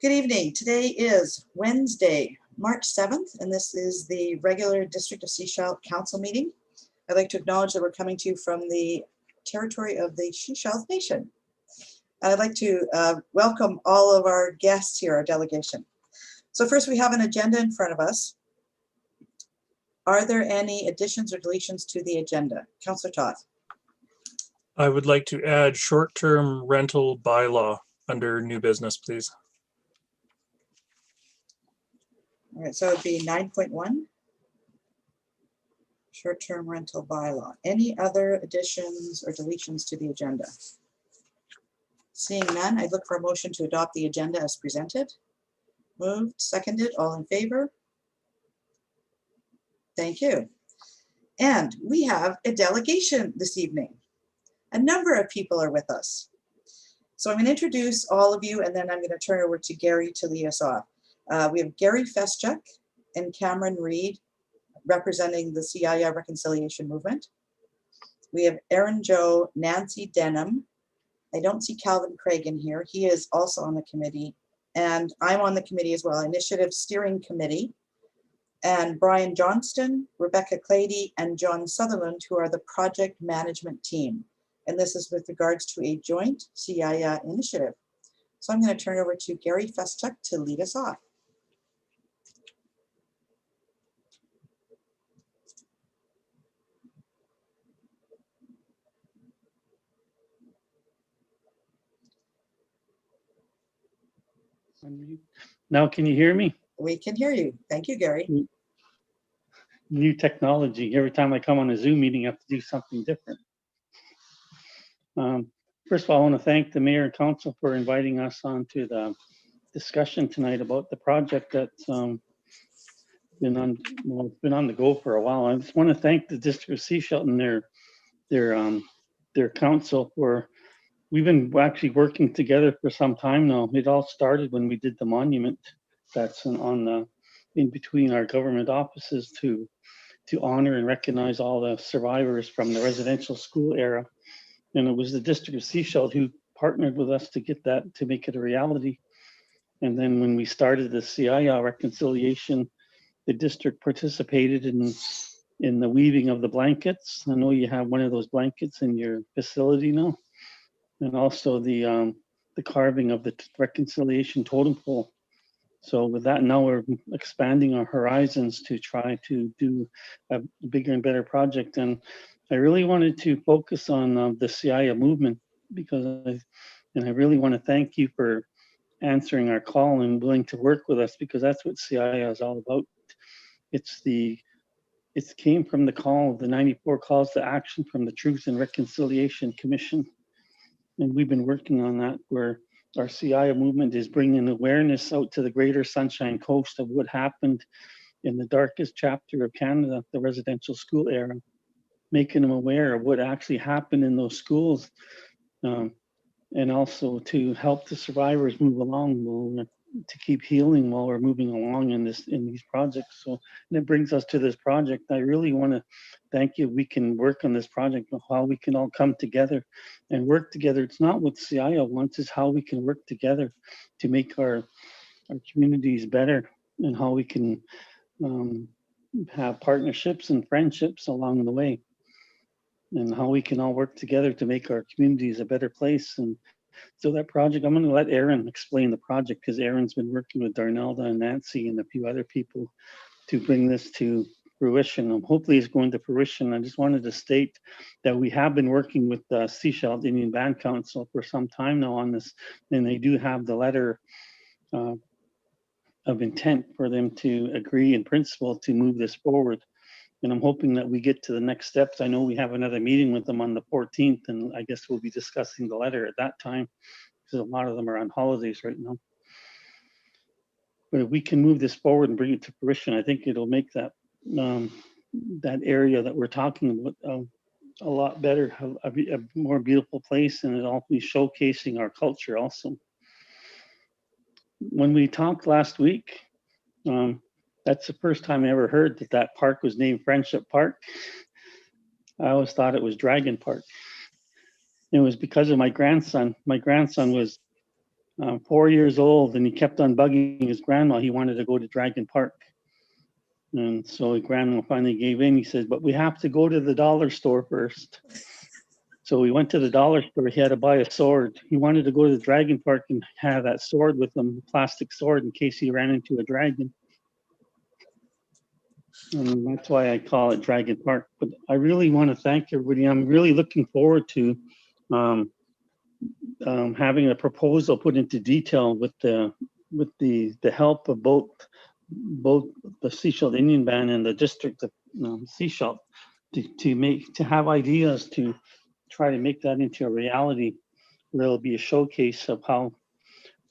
Good evening. Today is Wednesday, March 7th, and this is the regular District of Sechelt Council meeting. I'd like to acknowledge that we're coming to you from the territory of the Sechelt Nation. I'd like to welcome all of our guests here, our delegation. So first, we have an agenda in front of us. Are there any additions or deletions to the agenda? Councillor Toth. I would like to add short-term rental bylaw under new business, please. All right, so it'd be 9.1, short-term rental bylaw. Any other additions or deletions to the agenda? Seeing none, I'd look for a motion to adopt the agenda as presented. Moved, seconded, all in favor? Thank you. And we have a delegation this evening. A number of people are with us. So I'm going to introduce all of you, and then I'm going to turn over to Gary to lead us off. We have Gary Feschuk and Cameron Reed representing the CIA Reconciliation Movement. We have Erin Jo, Nancy Denham. I don't see Calvin Craig in here. He is also on the committee, and I'm on the committee as well, Initiative Steering Committee. And Brian Johnston, Rebecca Clady, and John Sutherland, who are the project management team. And this is with regards to a joint CIA initiative. So I'm going to turn over to Gary Feschuk to lead us off. Now, can you hear me? We can hear you. Thank you, Gary. New technology. Every time I come on a Zoom meeting, I have to do something different. First of all, I want to thank the Mayor and Council for inviting us on to the discussion tonight about the project that's been on the go for a while. I just want to thank the District of Sechelt and their council for. We've been actually working together for some time now. It all started when we did the monument that's in between our government offices to honor and recognize all the survivors from the residential school era. And it was the District of Sechelt who partnered with us to get that, to make it a reality. And then when we started the CIA reconciliation, the district participated in the weaving of the blankets. I know you have one of those blankets in your facility now. And also the carving of the reconciliation totem pole. So with that, now we're expanding our horizons to try to do a bigger and better project. And I really wanted to focus on the CIA movement because I really want to thank you for answering our call and willing to work with us, because that's what CIA is all about. It came from the call of the 94 calls to action from the Truth and Reconciliation Commission. And we've been working on that, where our CIA movement is bringing awareness out to the greater Sunshine Coast of what happened in the darkest chapter of Canada, the residential school era, making them aware of what actually happened in those schools, and also to help the survivors move along, to keep healing while we're moving along in these projects. So, and it brings us to this project. I really want to thank you. We can work on this project, how we can all come together and work together. It's not what CIA wants, it's how we can work together to make our communities better, and how we can have partnerships and friendships along the way, and how we can all work together to make our communities a better place. And so that project, I'm going to let Erin explain the project, because Erin's been working with Darnelda and Nancy and a few other people to bring this to fruition. Hopefully it's going to fruition. I just wanted to state that we have been working with the Sechelt Indian Band Council for some time now on this, and they do have the letter of intent for them to agree in principle to move this forward. And I'm hoping that we get to the next steps. I know we have another meeting with them on the 14th, and I guess we'll be discussing the letter at that time, because a lot of them are on holidays right now. But if we can move this forward and bring it to fruition, I think it'll make that that area that we're talking about a lot better, a more beautiful place, and it'll be showcasing our culture also. When we talked last week, that's the first time I ever heard that park was named Friendship Park. I always thought it was Dragon Park. It was because of my grandson. My grandson was 4 years old, and he kept on bugging his grandma. He wanted to go to Dragon Park. And so his grandma finally gave in. He said, but we have to go to the dollar store first. So we went to the dollar store. He had to buy a sword. He wanted to go to the Dragon Park and have that sword with him, a plastic sword, in case he ran into a dragon. And that's why I call it Dragon Park. But I really want to thank everybody. I'm really looking forward to having a proposal put into detail with the help of both the Seashell Indian Band and the district of Seashell to have ideas to try to make that into a reality, where it'll be a showcase of how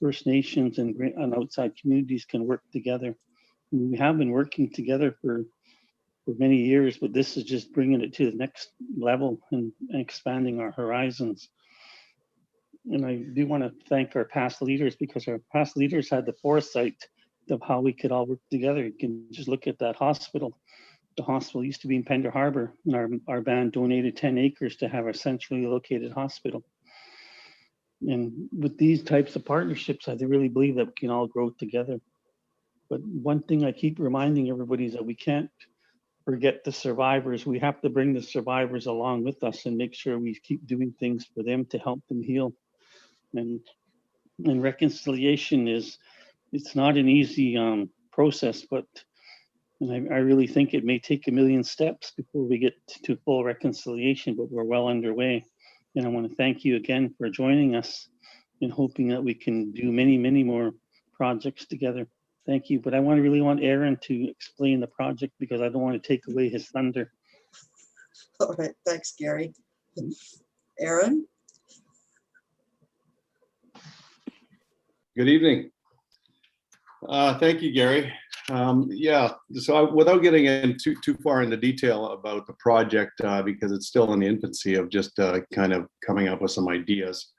First Nations and outside communities can work together. And we have been working together for many years, but this is just bringing it to the next level and expanding our horizons. And I do want to thank our past leaders, because our past leaders had the foresight of how we could all work together. You can just look at that hospital. The hospital used to be in Pender Harbor, and our band donated 10 acres to have a centrally located hospital. And with these types of partnerships, I really believe that we can all grow together. But one thing I keep reminding everybody is that we can't forget the survivors. We have to bring the survivors along with us and make sure we keep doing things for them to help them heal. And reconciliation it's not an easy process, but and I really think it may take a million steps before we get to full reconciliation, but we're well underway. And I want to thank you again for joining us, and hoping that we can do many, many more projects together. Thank you. But I really want Aaron to explain the project, because I don't want to take away his thunder. All right, thanks, Gary. Aaron? Good evening. Thank you, Gary. Yeah, so without getting in too far into detail about the project, because it's still in the infancy of just kind of coming up with some ideas.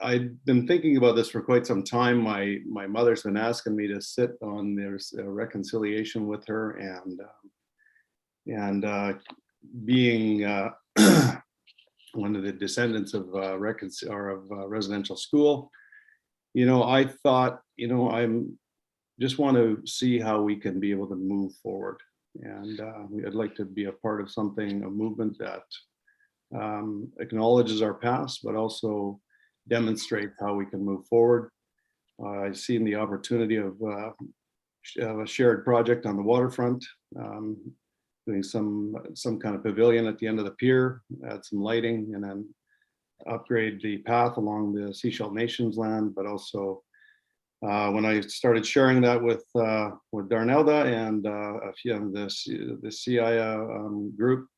I've been thinking about this for quite some time. My mother's been asking me to sit on there's a reconciliation with her, and being one of the descendants of residential school, I thought, I'm just want to see how we can be able to move forward. And I'd like to be a part of something, a movement that acknowledges our past, but also demonstrates how we can move forward. I've seen the opportunity of a shared project on the waterfront, doing some kind of pavilion at the end of the pier, add some lighting, and then upgrade the path along the Seashell Nations land. But also when I started sharing that with Darnelda and a few of the CIA group,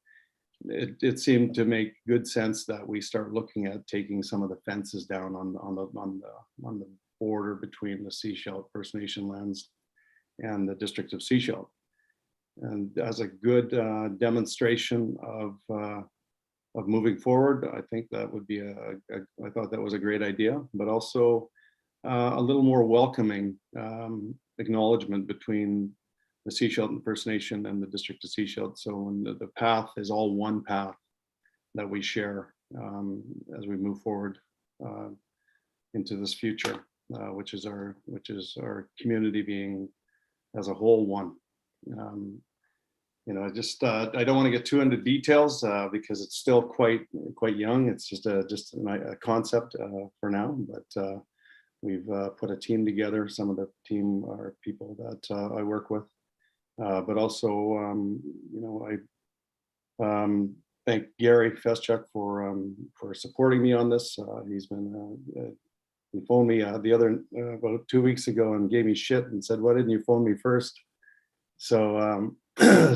it seemed to make good sense that we start looking at taking some of the fences down on the border between the Seashell First Nation lands and the district of Seashell. And as a good demonstration of moving forward, I think that would be I thought that was a great idea, but also a little more welcoming acknowledgement between the Seashell First Nation and the district of Seashell. So when the path is all one path that we share as we move forward into this future, which is our community being as a whole one. I don't want to get too into details because it's still quite young. It's just a concept for now, but we've put a team together. Some of the team are people that I work with, but also I thank Gary Feschuk for supporting me on this. He phoned me about 2 weeks ago and gave me shit and said, "Why didn't you phone me first?" So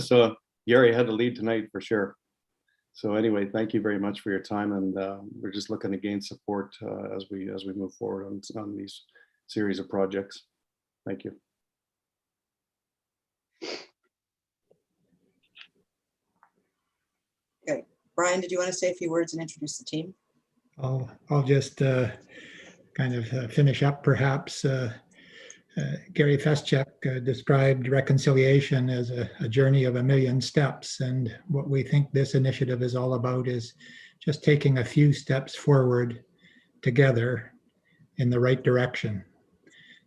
so Gary had to lead tonight for sure. So anyway, thank you very much for your time, and we're just looking to gain support as we move forward on these series of projects. Thank you. Okay, Brian, did you want to say a few words and introduce the team? I'll just kind of finish up perhaps. Gary Feschuk described reconciliation as a journey of a million steps. And what we think this initiative is all about is just taking a few steps forward together in the right direction.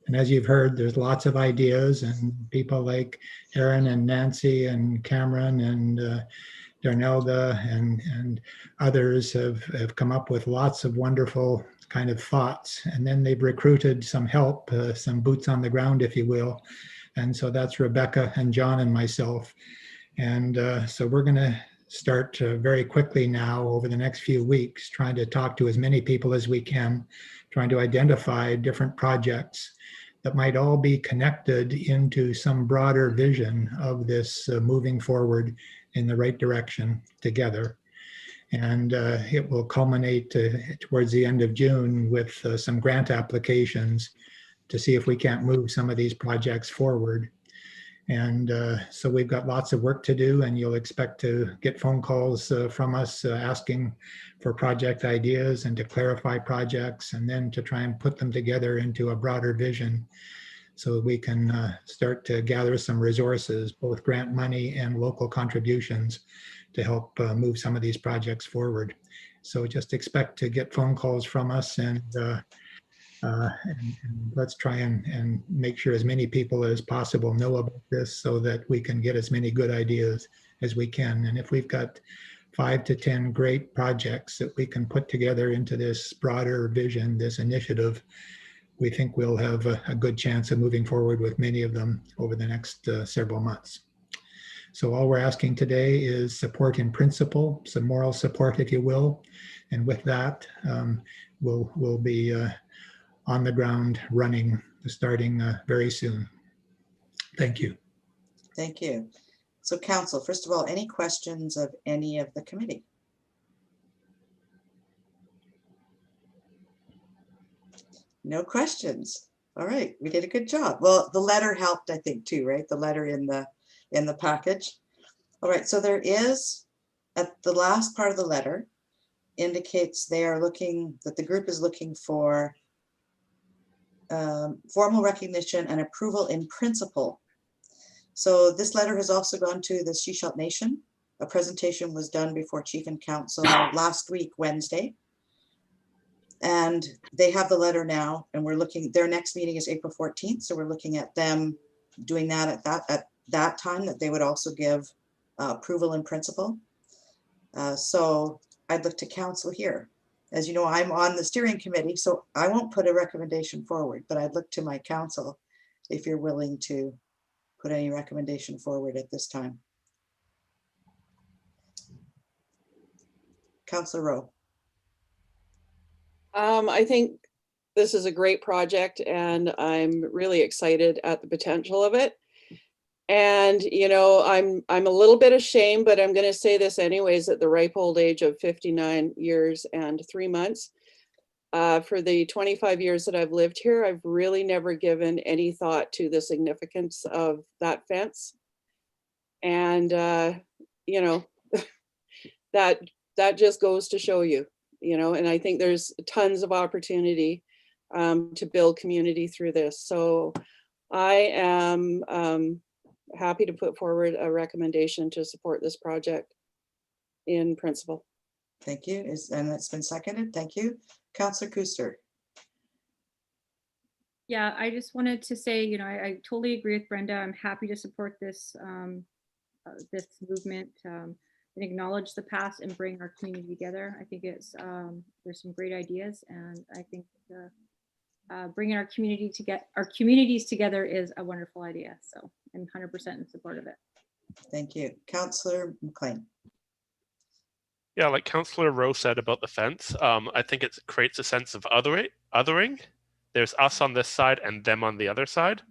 And as you've heard, there's lots of ideas, and people like Aaron and Nancy and Cameron and Darnelda and others have come up with lots of wonderful kind of thoughts. And then they've recruited some help, some boots on the ground, if you will. And so that's Rebecca and John and myself. And so we're going to start very quickly now over the next few weeks, trying to talk to as many people as we can, trying to identify different projects that might all be connected into some broader vision of this moving forward in the right direction together. And it will culminate towards the end of June with some grant applications to see if we can't move some of these projects forward. And so we've got lots of work to do, and you'll expect to get phone calls from us asking for project ideas and to clarify projects, and then to try and put them together into a broader vision so that we can start to gather some resources, both grant money and local contributions, to help move some of these projects forward. So just expect to get phone calls from us, and let's try and make sure as many people as possible know about this so that we can get as many good ideas as we can. And if we've got 5 to 10 great projects that we can put together into this broader vision, this initiative, we think we'll have a good chance of moving forward with many of them over the next several months. So all we're asking today is support in principle, some moral support, if you will. And with that, we'll be on the ground running, starting very soon. Thank you. Thank you. So Council, first of all, any questions of any of the committee? No questions. All right, we did a good job. Well, the letter helped, I think, too, right? The letter in the package. All right, so there is, at the last part of the letter, indicates they are looking, that the group is looking for formal recognition and approval in principle. So this letter has also gone to the Shishalt Nation. A presentation was done before Chief and Council last week, Wednesday. And they have the letter now, and we're looking, their next meeting is April 14th. So we're looking at them doing that at that time, that they would also give approval in principle. So I'd look to Council here. As you know, I'm on the steering committee, so I won't put a recommendation forward, but I'd look to my Council if you're willing to put any recommendation forward at this time. Councillor Rowe. I think this is a great project, and I'm really excited at the potential of it. And, you know, I'm a little bit ashamed, but I'm going to say this anyways, at the ripe old age of 59 years and 3 months. For the 25 years that I've lived here, I've really never given any thought to the significance of that fence. And, you know, that just goes to show you, you know, and I think there's tons of opportunity to build community through this. So I am happy to put forward a recommendation to support this project in principle. Thank you. And it's been seconded. Thank you. Councillor Kuster. Yeah, I just wanted to say, you know, I totally agree with Brenda. I'm happy to support this this movement and acknowledge the past and bring our community together. I think it's there's some great ideas, and I think bringing our communities together is a wonderful idea. So I'm 100% in support of it. Thank you. Councillor McLean. Yeah, like Councillor Rowe said about the fence, I think it creates a sense of othering. There's us on this side and them on the other side.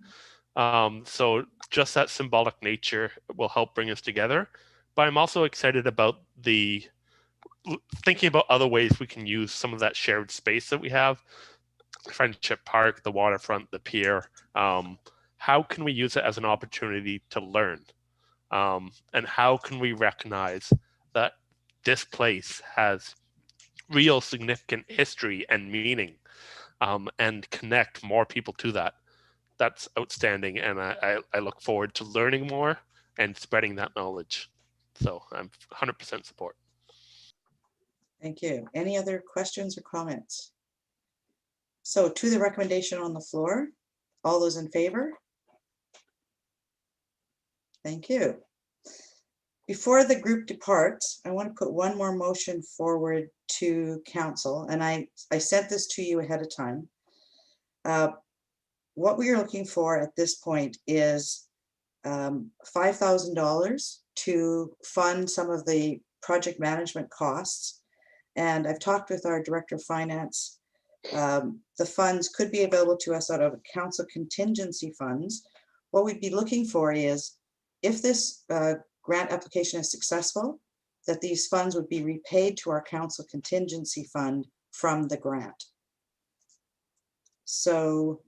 So just that symbolic nature will help bring us together. But I'm also excited about thinking about other ways we can use some of that shared space that we have. Friendship Park, the waterfront, the pier. How can we use it as an opportunity to learn? And how can we recognize that this place has real significant history and meaning, and connect more people to that? That's outstanding, and I look forward to learning more and spreading that knowledge. So I'm 100% support. Thank you. Any other questions or comments? So to the recommendation on the floor, all those in favor? Thank you. Before the group departs, I want to put one more motion forward to council, and I sent this to you ahead of time. What we are looking for at this point is $5,000 to fund some of the project management costs. And I've talked with our director of finance. The funds could be available to us out of council contingency funds. What we'd be looking for is, if this grant application is successful, that these funds would be repaid to our council contingency fund from the grant. So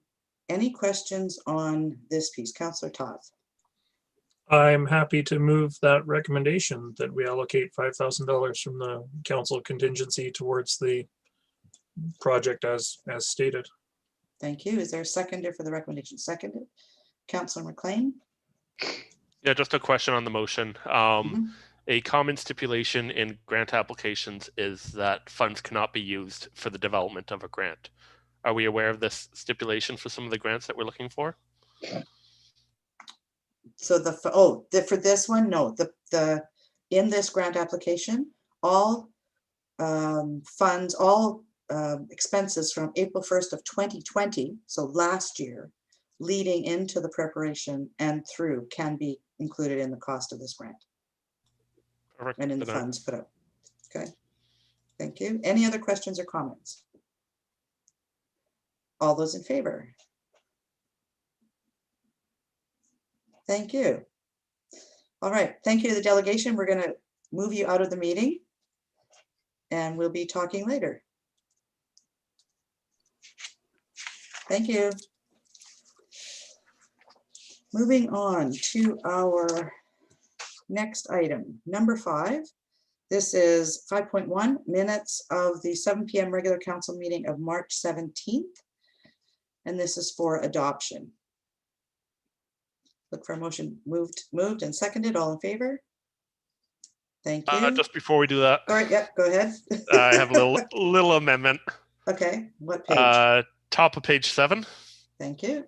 any questions on this piece? Councillor Toth. I'm happy to move that recommendation that we allocate $5,000 from the council contingency towards the project as stated. Thank you. Is there a seconder for the recommendation? Seconded. Councillor McLean. Yeah, just a question on the motion. A common stipulation in grant applications is that funds cannot be used for the development of a grant. Are we aware of this stipulation for some of the grants that we're looking for? So for this one, no, in this grant application, all funds, all expenses from April 1st of 2020, so last year, leading into the preparation and through, can be included in the cost of this grant. Perfect. And in the funds put up. Okay, thank you. Any other questions or comments? All those in favor? Thank you. All right, thank you to the delegation. We're going to move you out of the meeting and we'll be talking later. Thank you. Moving on to our next item, number 5. This is 5.1, minutes of the 7 p.m. regular council meeting of March 17th. And this is for adoption. Look for a motion. Moved and seconded. All in favor? Thank you. Just before we do that. All right, yeah, go ahead. I have a little amendment. Okay, what page? Top of page 7. Thank you.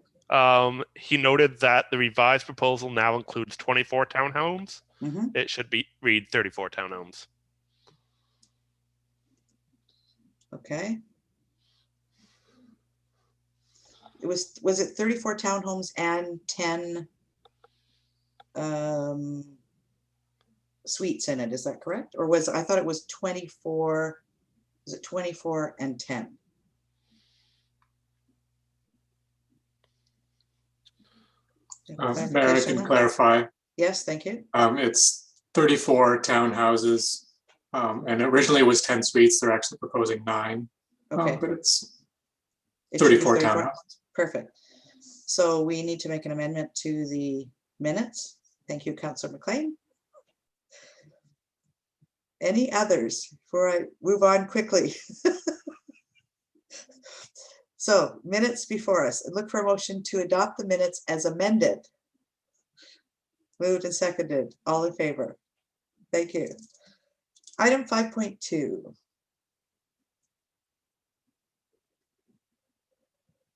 He noted that the revised proposal now includes 24 townhomes. Mhm. It should read 34 townhomes. Okay. Was it 34 townhomes and 10 suites in it? Is that correct? Or I thought it was 24? Was it 24 and 10? Mayor, I can clarify. Yes, thank you. It's 34 townhouses, and originally it was 10 suites. They're actually proposing 9, Okay. but it's It should be 34 townhouses. Perfect. So we need to make an amendment to the minutes. Thank you, Councillor McLean. Any others before I move on quickly? So minutes before us. Look for a motion to adopt the minutes as amended. Moved and seconded. All in favor? Thank you. Item 5.2.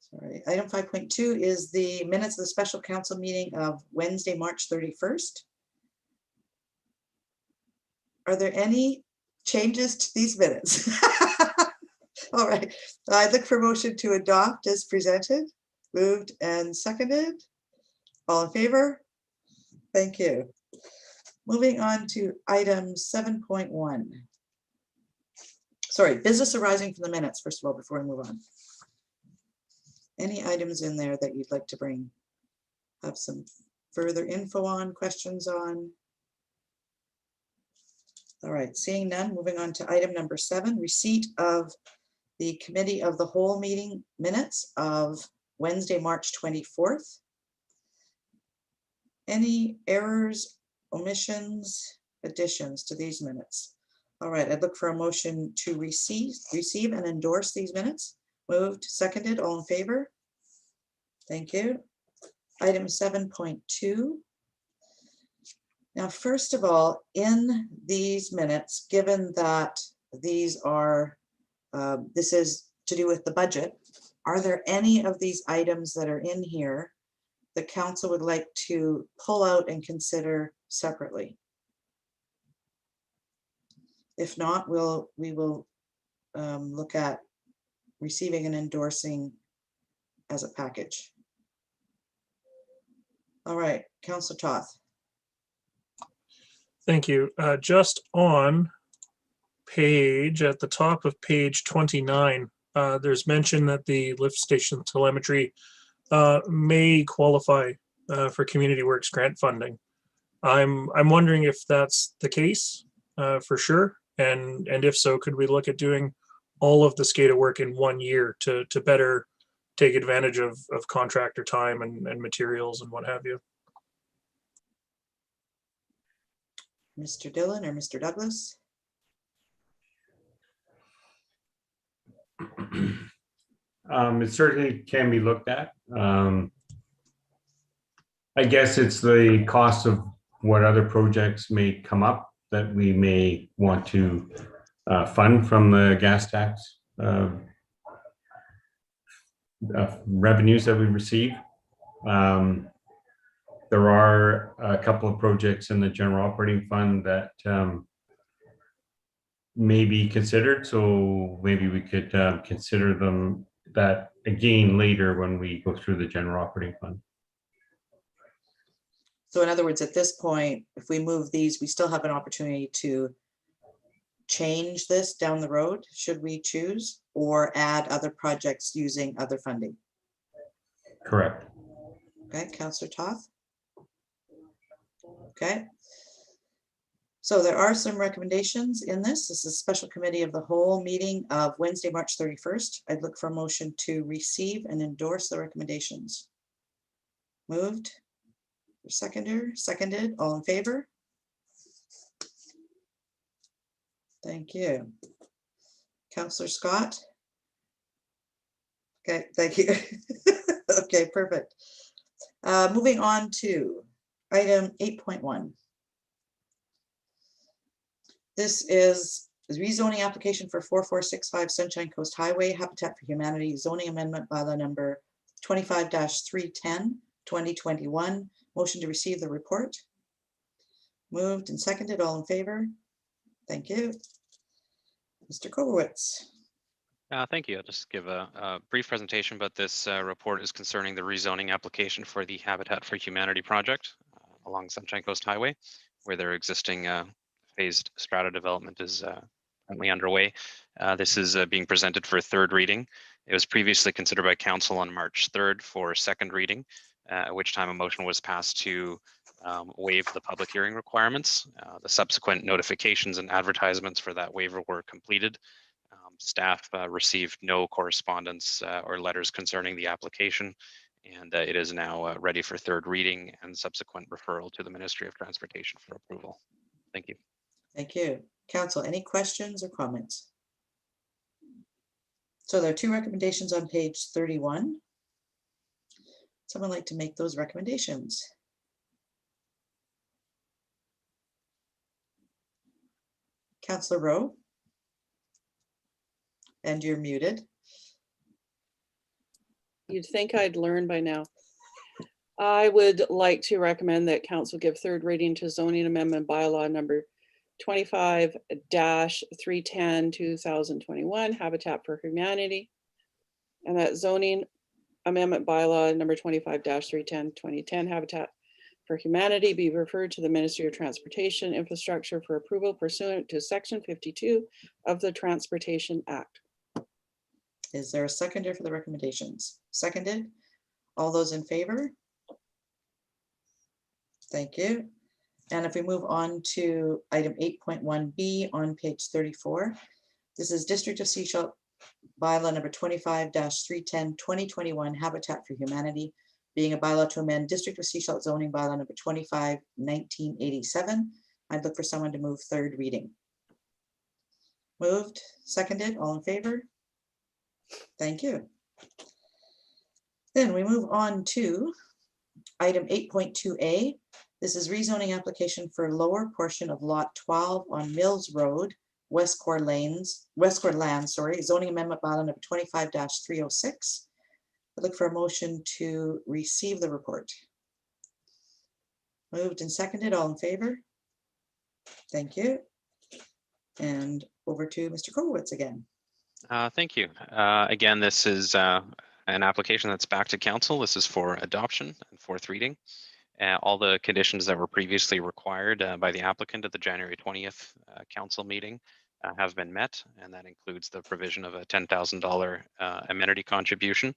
Sorry. Item 5.2 is the minutes of the special council meeting of Wednesday, March 31st. Are there any changes to these minutes? All right, I look for motion to adopt as presented. Moved and seconded. All in favor? Thank you. Moving on to item 7.1. Sorry, business arising from the minutes, first of all, before we move on. Any items in there that you'd like to have some further info on, questions on? All right, seeing none, moving on to item number 7, receipt of the committee of the whole meeting minutes of Wednesday, March 24th. Any errors, omissions, additions to these minutes? All right, I'd look for a motion to receive and endorse these minutes. Moved, seconded, all in favor? Thank you. Item 7.2. Now, first of all, in these minutes, given that these are, this is to do with the budget. Are there any of these items that are in here the council would like to pull out and consider separately? If not, we will look at receiving and endorsing as a package. All right, Councillor Toth. Thank you. Just on page, at the top of page 29, there's mention that the lift station telemetry may qualify for Community Works grant funding. I'm wondering if that's the case for sure, and if so, could we look at doing all of the SCADA work in 1 year to better take advantage of contractor time and materials and what have you? Mr. Dillon or Mr. Douglas? It certainly can be looked at. I guess it's the cost of what other projects may come up that we may want to fund from the gas tax revenues that we receive. There are a couple of projects in the general operating fund that may be considered, so maybe we could consider them that again later when we go through the general operating fund. So in other words, at this point, if we move these, we still have an opportunity to change this down the road, should we choose, or add other projects using other funding. Correct. Okay, Councillor Toth. Okay. So there are some recommendations in this. This is a special committee of the whole meeting of Wednesday, March 31st. I'd look for a motion to receive and endorse the recommendations. Moved. Seconded. All in favor? Thank you. Councillor Scott. Okay, thank you. Okay, perfect. Moving on to item 8.1. This is a rezoning application for 4465 Sunshine Coast Highway, Habitat for Humanity, zoning amendment bylaw number 25-310, 2021. Motion to receive the report. Moved and seconded. All in favor? Thank you. Mr. Kobowitz. Thank you. I'll just give a brief presentation, but this report is concerning the rezoning application for the Habitat for Humanity project along Sunshine Coast Highway, where their existing phased strata development is currently underway. This is being presented for third reading. It was previously considered by council on March 3rd for second reading, at which time a motion was passed to waive the public hearing requirements. The subsequent notifications and advertisements for that waiver were completed. Staff received no correspondence or letters concerning the application, and it is now ready for third reading and subsequent referral to the Ministry of Transportation for approval. Thank you. Thank you. Council, any questions or comments? So there are two recommendations on page 31. Someone like to make those recommendations? Councillor Rowe? And you're muted. You'd think I'd learn by now. I would like to recommend that council give third reading to zoning amendment bylaw number 25-310, 2021, Habitat for Humanity. And that zoning amendment bylaw number 25-310, 2010, Habitat for Humanity be referred to the Ministry of Transportation Infrastructure for approval pursuant to Section 52 of the Transportation Act. Is there a seconder for the recommendations? Seconded. All those in favor? Thank you. And if we move on to item 8.1B on page 34, this is District of Sea Salt bylaw number 25-310, 2021, Habitat for Humanity, being a bylaw to amend District of Sea Salt zoning bylaw number 25, 1987. I'd look for someone to move third reading. Moved, seconded, all in favor? Thank you. Then we move on to item 8.2A. This is rezoning application for lower portion of lot 12 on Mills Road, Westcore Lands, sorry, zoning amendment bylaw number 25-306. I look for a motion to receive the report. Moved and seconded, all in favor? Thank you. And over to Mr. Kowitz again. Thank you. Again, this is an application that's back to council. This is for adoption and fourth reading. All the conditions that were previously required by the applicant at the January 20th council meeting have been met, and that includes the provision of a $10,000 amenity contribution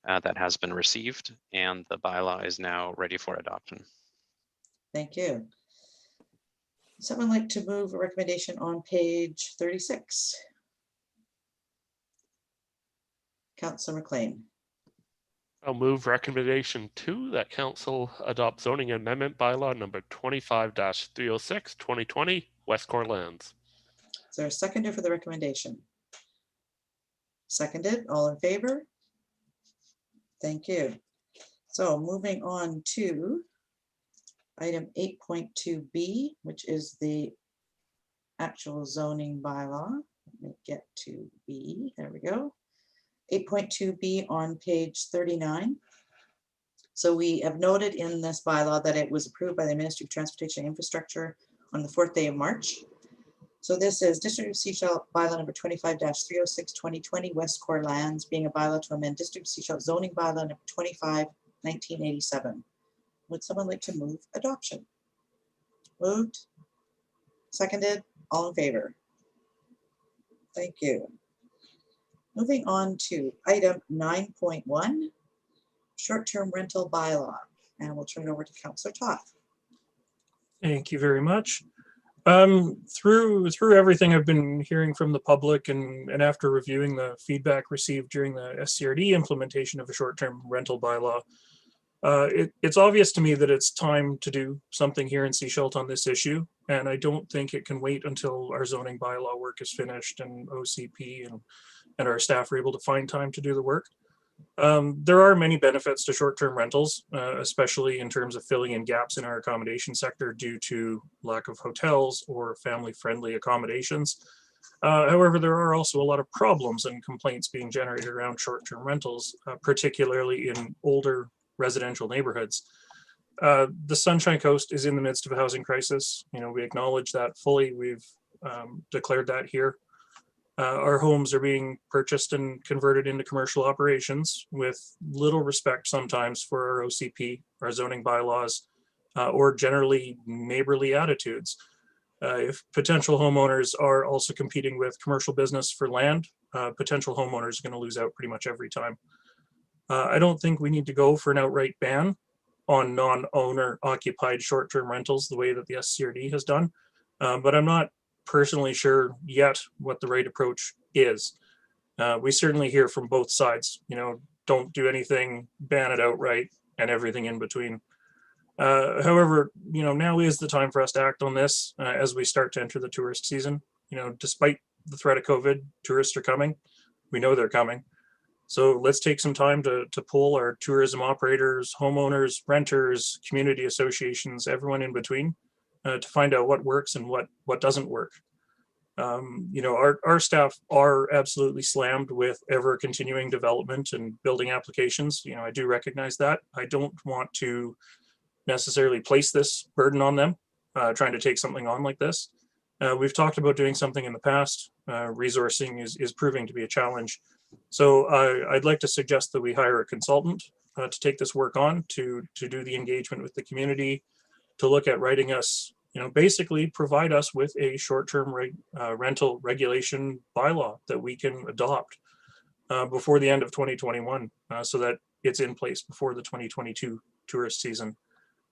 that has been received, and the bylaw is now ready for adoption. Thank you. Someone like to move a recommendation on page 36? Councillor McLean. I'll move recommendation 2 that council adopt zoning amendment bylaw number 25-306 2020 Westcore Lands. Is there a seconder for the recommendation? Seconded, all in favor? Thank you. So moving on to item 8.2B, which is the actual zoning bylaw. Let me get to B, there we go. 8.2B on page 39. So we have noted in this bylaw that it was approved by the Ministry of Transportation and Infrastructure on the 4th day of March. So this is District of Sechelt bylaw number 25-306 2020 Westcore Lands, being a bylaw to amend District of Sechelt zoning bylaw number 25 1987. Would someone like to move adoption? Moved, seconded, all in favor? Thank you. Moving on to item 9.1, short-term rental bylaw, and we'll turn it over to Councillor Toth. Thank you very much. Through everything I've been hearing from the public and after reviewing the feedback received during the SCRD implementation of a short-term rental bylaw, it's obvious to me that it's time to do something here in Sechelt on this issue, and I don't think it can wait until our zoning bylaw work is finished and OCP and our staff are able to find time to do the work. There are many benefits to short-term rentals, especially in terms of filling in gaps in our accommodation sector due to lack of hotels or family-friendly accommodations. However, there are also a lot of problems and complaints being generated around short-term rentals, particularly in older residential neighborhoods. The Sunshine Coast is in the midst of a housing crisis. You know, we acknowledge that fully. We've declared that here. Our homes are being purchased and converted into commercial operations with little respect sometimes for our OCP, our zoning bylaws, or generally neighborly attitudes. If potential homeowners are also competing with commercial business for land, potential homeowners are going to lose out pretty much every time. I don't think we need to go for an outright ban on non-owner occupied short-term rentals the way that the SCRD has done, but I'm not personally sure yet what the right approach is. We certainly hear from both sides, you know, don't do anything, ban it outright, and everything in between. However, you know, now is the time for us to act on this as we start to enter the tourist season. You know, despite the threat of COVID, tourists are coming. We know they're coming. So let's take some time to pull our tourism operators, homeowners, renters, community associations, everyone in between, to find out what works and what doesn't work. You know, our staff are absolutely slammed with ever continuing development and building applications. You know, I do recognize that. I don't want to necessarily place this burden on them, trying to take something on like this. We've talked about doing something in the past. Resourcing is proving to be a challenge. So I'd like to suggest that we hire a consultant to take this work on, to do the engagement with the community, to look at writing us, you know, basically provide us with a short-term rental regulation bylaw that we can adopt before the end of 2021, so that it's in place before the 2022 tourist season.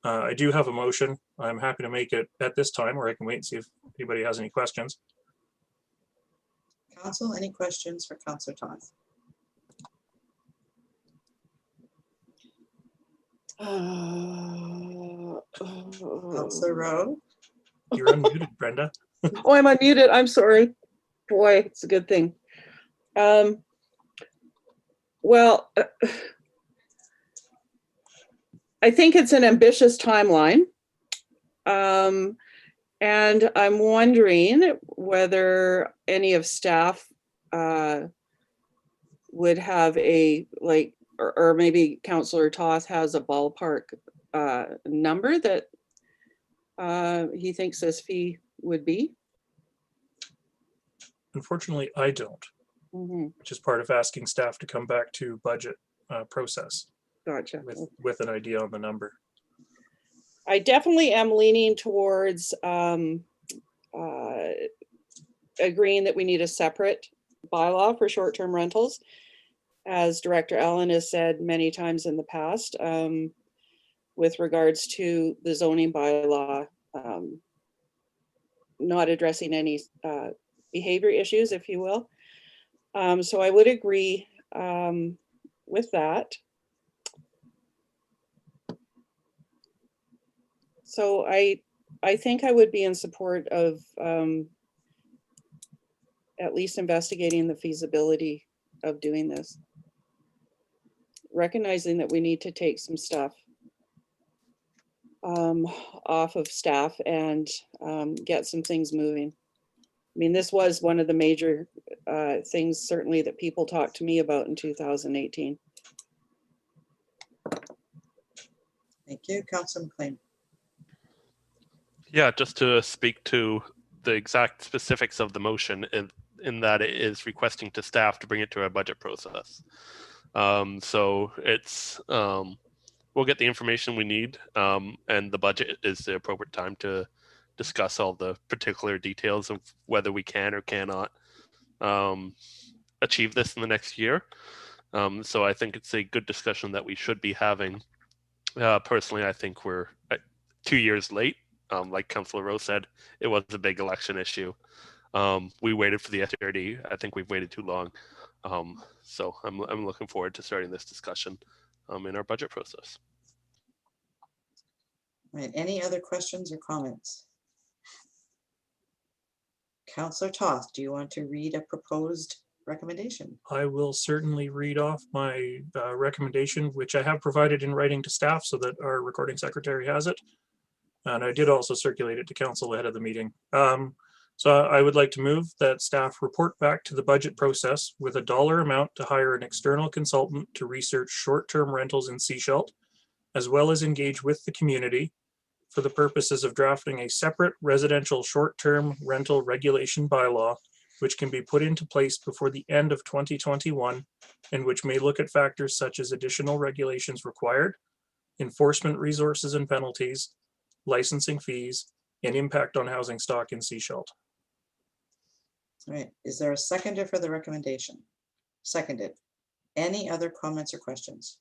I do have a motion. I'm happy to make it at this time, or I can wait and see if anybody has any questions. Council, any questions for Councillor Toth? Councillor Rowe? You're unmuted, Brenda. Oh, I'm unmuted. I'm sorry. Boy, it's a good thing. Well, I think it's an ambitious timeline. And And I'm wondering whether any of staff would have a, like, or maybe Councillor Toth has a ballpark number that he thinks this fee would be. Unfortunately, I don't, which is part of asking staff to come back to budget process Gotcha. with an idea on the number. I definitely am leaning towards agreeing that we need a separate bylaw for short-term rentals. As Director Allen has said many times in the past, with regards to the zoning bylaw, not addressing any behavior issues, if you will. So I would agree with that. So I think I would be in support of at least investigating the feasibility of doing this. Recognizing that we need to take some stuff off of staff and get some things moving. I mean, this was one of the major things certainly that people talked to me about in 2018. Thank you, Councillor McLean. Yeah, just to speak to the exact specifics of the motion in that it is requesting to staff to bring it to our budget process. So it's, we'll get the information we need, and the budget is the appropriate time to discuss all the particular details of whether we can or cannot achieve this in the next year. So I think it's a good discussion that we should be having. Personally, I think we're 2 years late. Like Councillor Rowe said, it was a big election issue. We waited for the SRD. I think we've waited too long. So I'm looking forward to starting this discussion in our budget process. Right. Any other questions or comments? Councillor Toth, do you want to read a proposed recommendation? I will certainly read off my recommendation, which I have provided in writing to staff so that our recording secretary has it. And I did also circulate it to council ahead of the meeting. So I would like to move that staff report back to the budget process with a dollar amount to hire an external consultant to research short-term rentals in Sechelt, as well as engage with the community for the purposes of drafting a separate residential short-term rental regulation bylaw, which can be put into place before the end of 2021, and which may look at factors such as additional regulations required, enforcement resources and penalties, licensing fees, and impact on housing stock in Sechelt. All right, is there a seconder for the recommendation? Seconded. Any other comments or questions?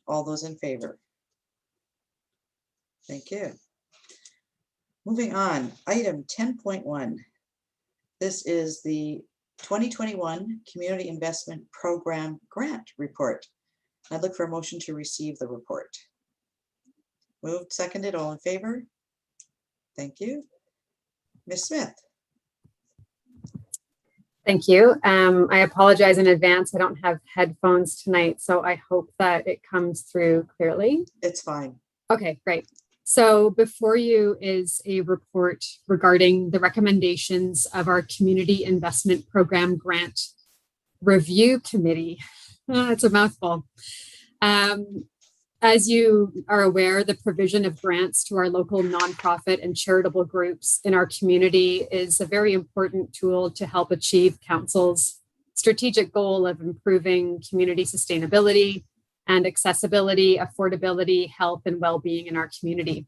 All those in favor? Thank you. Moving on, item 10.1. This is the 2021 Community Investment Program Grant Report. I look for a motion to receive the report. Moved, seconded, all in favor? Thank you. Ms. Smith. Thank you. I apologize in advance. I don't have headphones tonight, so I hope that it comes through clearly. It's fine. Okay, great. So before you is a report regarding the recommendations of our Community Investment Program Grant Review Committee. It's a mouthful. As you are aware, the provision of grants to our local nonprofit and charitable groups in our community is a very important tool to help achieve Council's strategic goal of improving community sustainability and accessibility, affordability, health, and well-being in our community.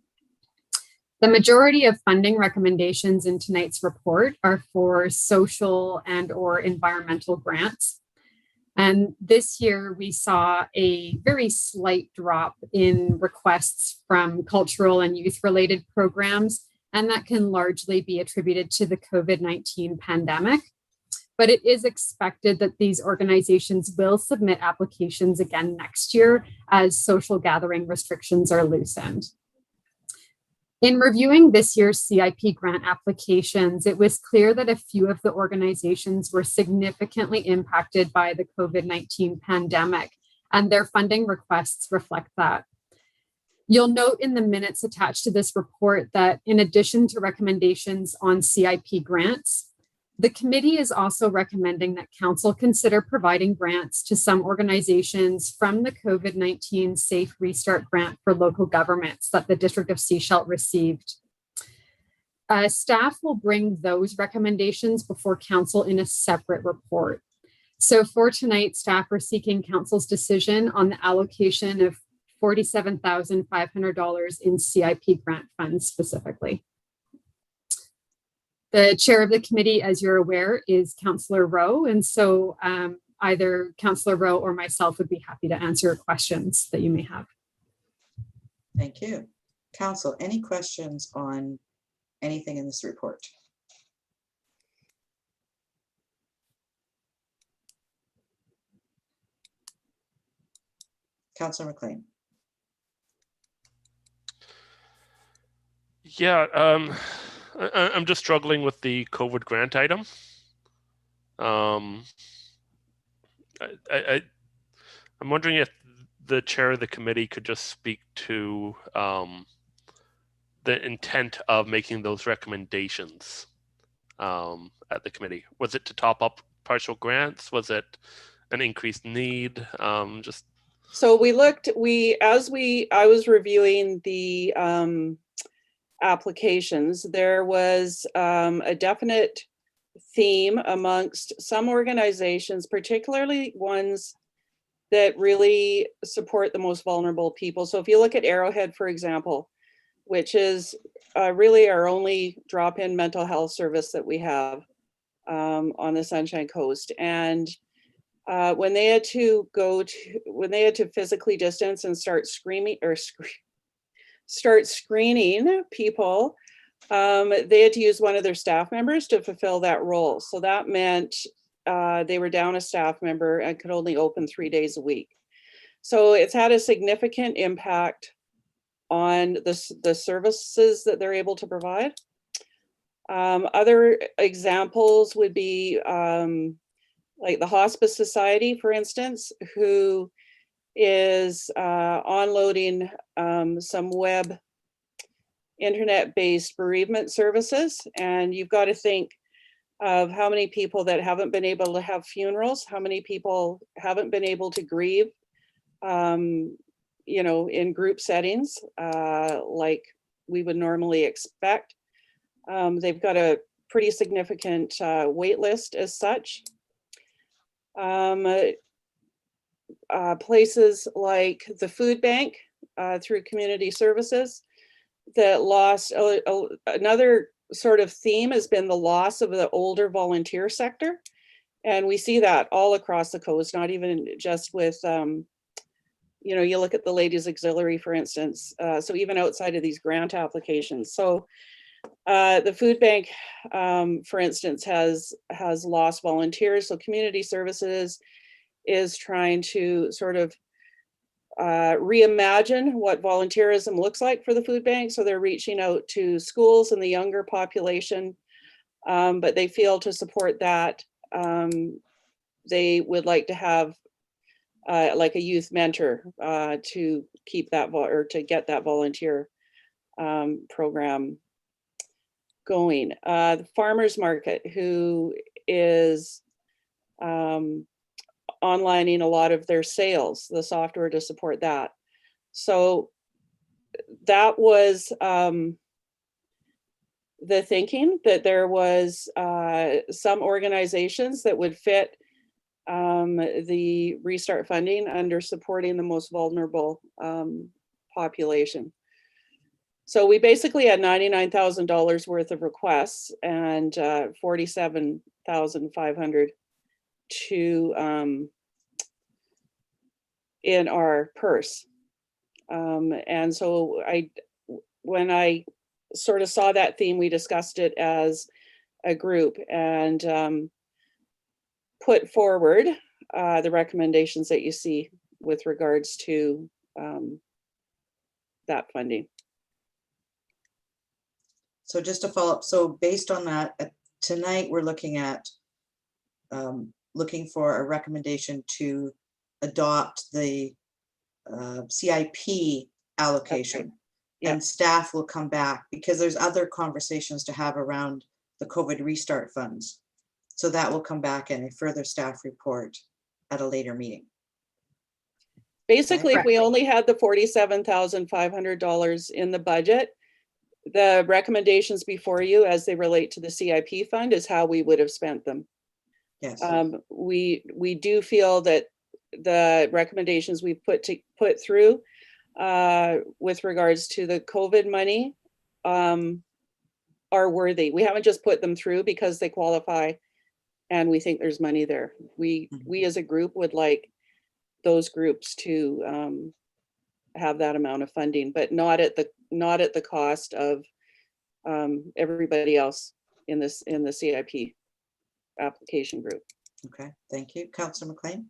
The majority of funding recommendations in tonight's report are for social and/or environmental grants. And this year we saw a very slight drop in requests from cultural and youth-related programs, and that can largely be attributed to the COVID-19 pandemic. But it is expected that these organizations will submit applications again next year as social gathering restrictions are loosened. In reviewing this year's CIP grant applications, it was clear that a few of the organizations were significantly impacted by the COVID-19 pandemic, and their funding requests reflect that. You'll note in the minutes attached to this report that in addition to recommendations on CIP grants, the committee is also recommending that council consider providing grants to some organizations from the COVID-19 Safe Restart Grant for local governments that the District of Sechelt received. Staff will bring those recommendations before council in a separate report. So for tonight, staff are seeking council's decision on the allocation of $47,500 in CIP grant funds specifically. The chair of the committee, as you're aware, is Councillor Rowe. And so either Councillor Rowe or myself would be happy to answer questions that you may have. Thank you. Council, any questions on anything in this report? Councillor McLean. Yeah, I'm just struggling with the COVID grant item. I'm wondering if the chair of the committee could just speak to the intent of making those recommendations at the committee. Was it to top up partial grants? Was it an increased need? So we looked, I was reviewing the applications, there was a definite theme amongst some organizations, particularly ones that really support the most vulnerable people. So if you look at Arrowhead, for example, which is really our only drop-in mental health service that we have on the Sunshine Coast. And when they had to physically distance and start screening people, they had to use one of their staff members to fulfill that role. So that meant they were down a staff member and could only open 3 days a week. So it's had a significant impact on the services that they're able to provide. Other examples would be like the Hospice Society, for instance, who is onloading some web internet-based bereavement services. And you've got to think of how many people that haven't been able to have funerals, how many people haven't been able to grieve, you know, in group settings, like we would normally expect. They've got a pretty significant wait list as such. Places like the food bank through community services that lost, another sort of theme has been the loss of the older volunteer sector. And we see that all across the coast, not even just with, you know, you look at the Ladies Auxiliary, for instance, so even outside of these grant applications. So the food bank, for instance, has lost volunteers. So community services is trying to sort of reimagine what volunteerism looks like for the food bank. So they're reaching out to schools and the younger population, but they feel to support that, they would like to have like a youth mentor to keep that or to get that volunteer program going. The farmers market, who is onlining a lot of their sales, the software to support that. So that was the thinking, that there was some organizations that would fit the restart funding under supporting the most vulnerable population. So we basically had $99,000 worth of requests and $47,500 to in our purse. And so when I sort of saw that theme, we discussed it as a group and put forward the recommendations that you see with regards to that funding. So just to follow up, so based on that, tonight we're looking at looking for a recommendation to adopt the CIP allocation. Yeah. And staff will come back because there's other conversations to have around the COVID restart funds. So that will come back in a further staff report at a later meeting. Basically, if Correct. we only had the $47,500 in the budget, the recommendations before you as they relate to the CIP fund is how we would have spent them. Yes. We do feel that the recommendations we put through with regards to the COVID money are worthy. We haven't just put them through because they qualify and we think there's money there. We as a group would like those groups to have that amount of funding, but not at the cost of everybody else in the CIP application group. Okay, thank you. Councillor McLean.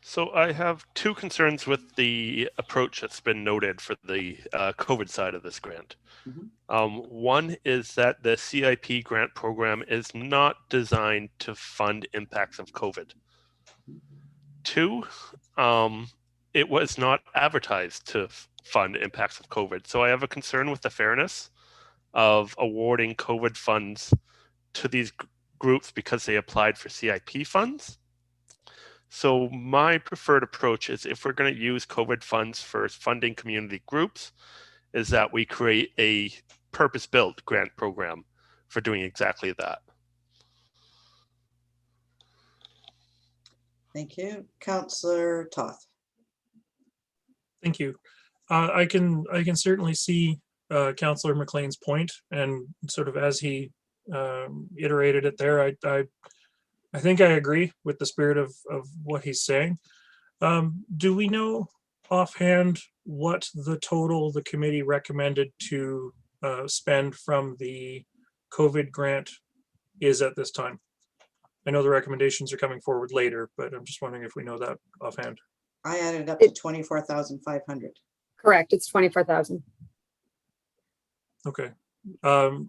So I have two concerns with the approach that's been noted for the COVID side of this grant. One is that the CIP grant program is not designed to fund impacts of COVID. Two, it was not advertised to fund impacts of COVID. So I have a concern with the fairness of awarding COVID funds to these groups because they applied for CIP funds. So my preferred approach is, if we're going to use COVID funds for funding community groups, is that we create a purpose-built grant program for doing exactly that. Thank you. Councillor Toth. Thank you. I can certainly see Councillor McLean's point, and sort of as he iterated it there, I think I agree with the spirit of what he's saying. Do we know offhand what the total the committee recommended to spend from the COVID grant is at this time? I know the recommendations are coming forward later, but I'm just wondering if we know that offhand. I added up to 24,500. Correct, it's 24,000. Okay.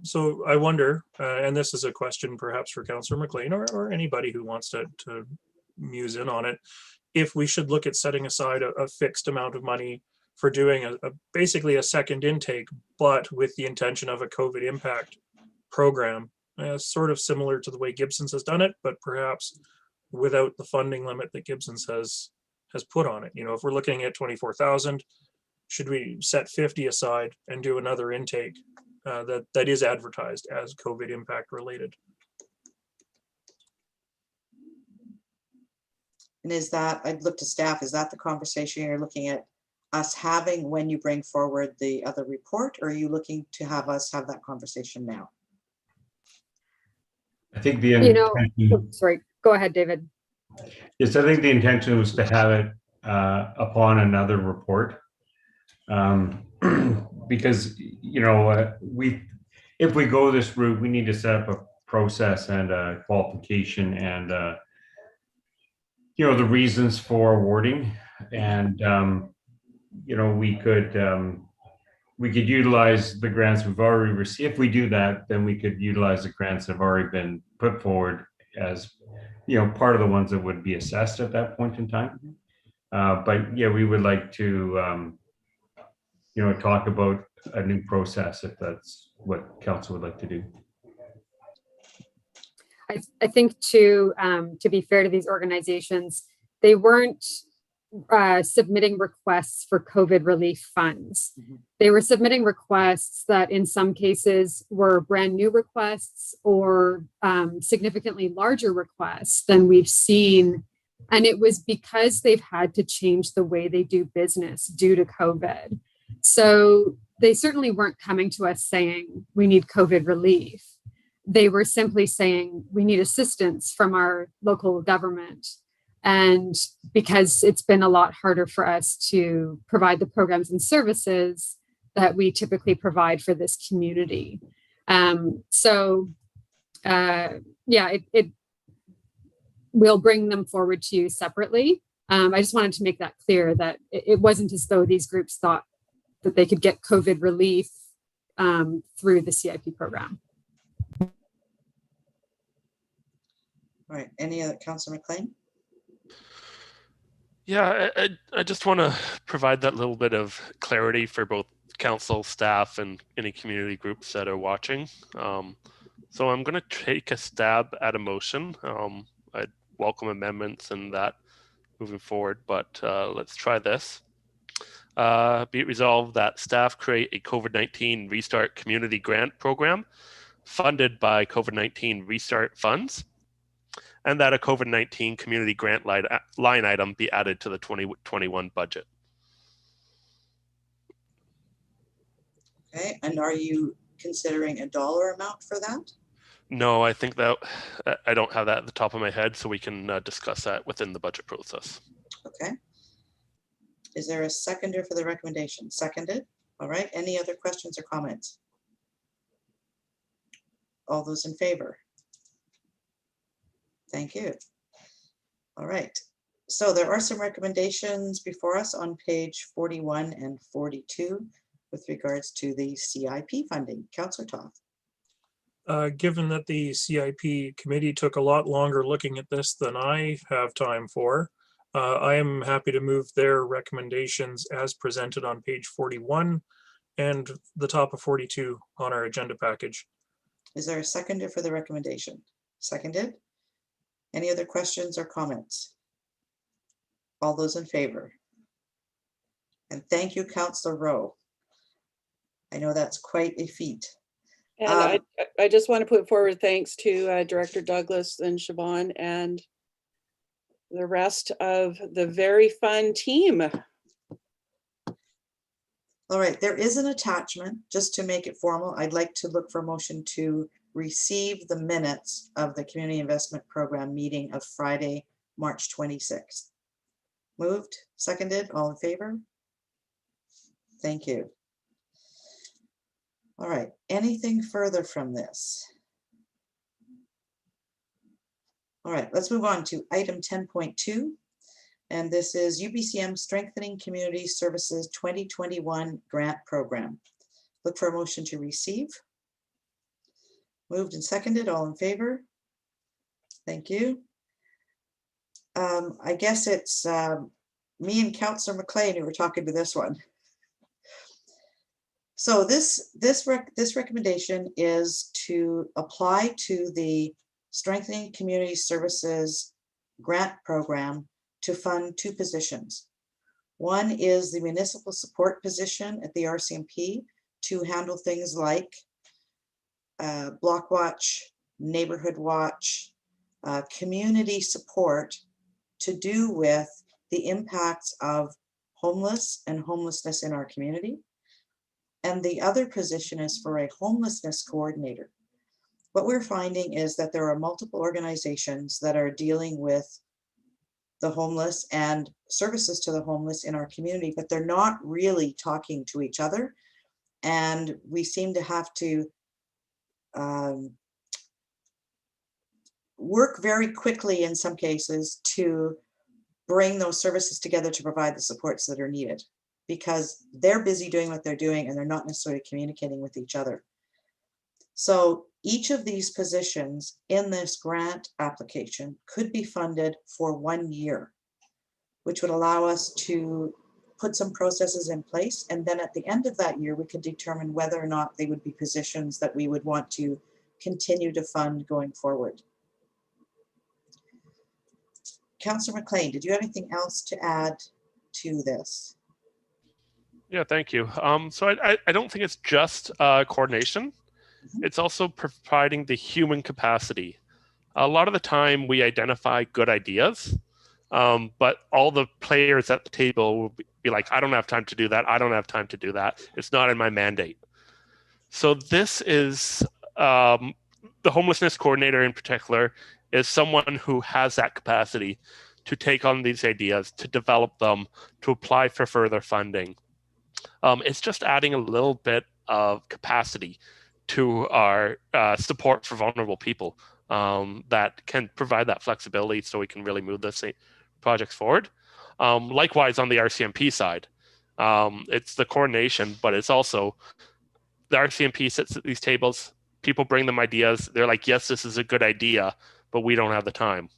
So I wonder, and this is a question perhaps for Councillor McLean or anybody who wants to muse in on it, if we should look at setting aside a fixed amount of money for doing basically a second intake, but with the intention of a COVID impact program, sort of similar to the way Gibson's has done it, but perhaps without the funding limit that Gibson's has put on it. You know, if we're looking at 24,000, should we set 50 aside and do another intake that is advertised as COVID impact related? And is that, I'd look to staff, is that the conversation you're looking at us having when you bring forward the other report, or are you looking to have us have that conversation now? I think the You know, intention, sorry, go ahead, David. yes, I think the intention was to have it upon another report. Because, you know, if we go this route, we need to set up a process and a qualification and, you know, the reasons for awarding. And, you know, we could utilize the grants we've already received. If we do that, then we could utilize the grants that have already been put forward as, you know, part of the ones that would be assessed at that point in time. But yeah, we would like to, you know, talk about a new process if that's what council would like to do. I think to be fair to these organizations, they weren't submitting requests for COVID relief funds. They were submitting requests that in some cases were brand new requests or significantly larger requests than we've seen. And it was because they've had to change the way they do business due to COVID. So they certainly weren't coming to us saying, we need COVID relief. They were simply saying, we need assistance from our local government. And because it's been a lot harder for us to provide the programs and services that we typically provide for this community. Yeah, we'll bring them forward to you separately. I just wanted to make that clear that it wasn't as though these groups thought that they could get COVID relief through the CIP program. All right, any other, Councillor McLean? Yeah, I just want to provide that little bit of clarity for both council staff and any community groups that are watching. So I'm going to take a stab at a motion. I'd welcome amendments and that moving forward, but let's try this. Be it resolved that staff create a COVID-19 Restart Community Grant Program funded by COVID-19 Restart funds, and that a COVID-19 community grant line item be added to the 2021 budget. Okay, and are you considering a dollar amount for that? No, I think that I don't have that at the top of my head, so we can discuss that within the budget process. Okay. Is there a seconder for the recommendation? Seconded. All right. Any other questions or comments? All those in favor? Thank you. All right. So there are some recommendations before us on page 41 and 42 with regards to the CIP funding. Councillor Toth. Given that the CIP committee took a lot longer looking at this than I have time for, I am happy to move their recommendations as presented on page 41 and the top of 42 on our agenda package. Is there a seconder for the recommendation? Seconded. Any other questions or comments? All those in favor? And thank you, Councillor Rowe. I know that's quite a feat. And I just want to put forward thanks to Director Douglas and Siobhan and the rest of the very fun team. All right, there is an attachment, just to make it formal. I'd like to look for a motion to receive the minutes of the Community Investment Program meeting of Friday, March 26th. Moved, seconded, all in favor? Thank you. All right, anything further from this? All right, let's move on to item 10.2. And this is UBCM Strengthening Community Services 2021 Grant Program. Look for a motion to receive. Moved and seconded, all in favor? Thank you. I guess it's me and Councillor McLean who were talking to this one. So this recommendation is to apply to the Strengthening Community Services Grant Program to fund two positions. One is the municipal support position at the RCMP to handle things like block watch, neighborhood watch, community support to do with the impacts of homeless and homelessness in our community. And the other position is for a homelessness coordinator. What we're finding is that there are multiple organizations that are dealing with the homeless and services to the homeless in our community, but they're not really talking to each other. And we seem to have to work very quickly in some cases to bring those services together to provide the supports that are needed, because they're busy doing what they're doing and they're not necessarily communicating with each other. So each of these positions in this grant application could be funded for 1 year, which would allow us to put some processes in place. And then at the end of that year, we could determine whether or not they would be positions that we would want to continue to fund going forward. Councillor McLean, did you have anything else to add to this? Yeah, thank you. So I don't think it's just coordination. It's also providing the human capacity. A lot of the time we identify good ideas, but all the players at the table will be like, I don't have time to do that. I don't have time to do that. It's not in my mandate. So this is the homelessness coordinator in particular is someone who has that capacity to take on these ideas, to develop them, to apply for further funding. It's just adding a little bit of capacity to our support for vulnerable people that can provide that flexibility so we can really move this projects forward. Likewise, on the RCMP side, it's the coordination, but it's also the RCMP sits at these tables, people bring them ideas. They're like, yes, this is a good idea, but we don't have the time.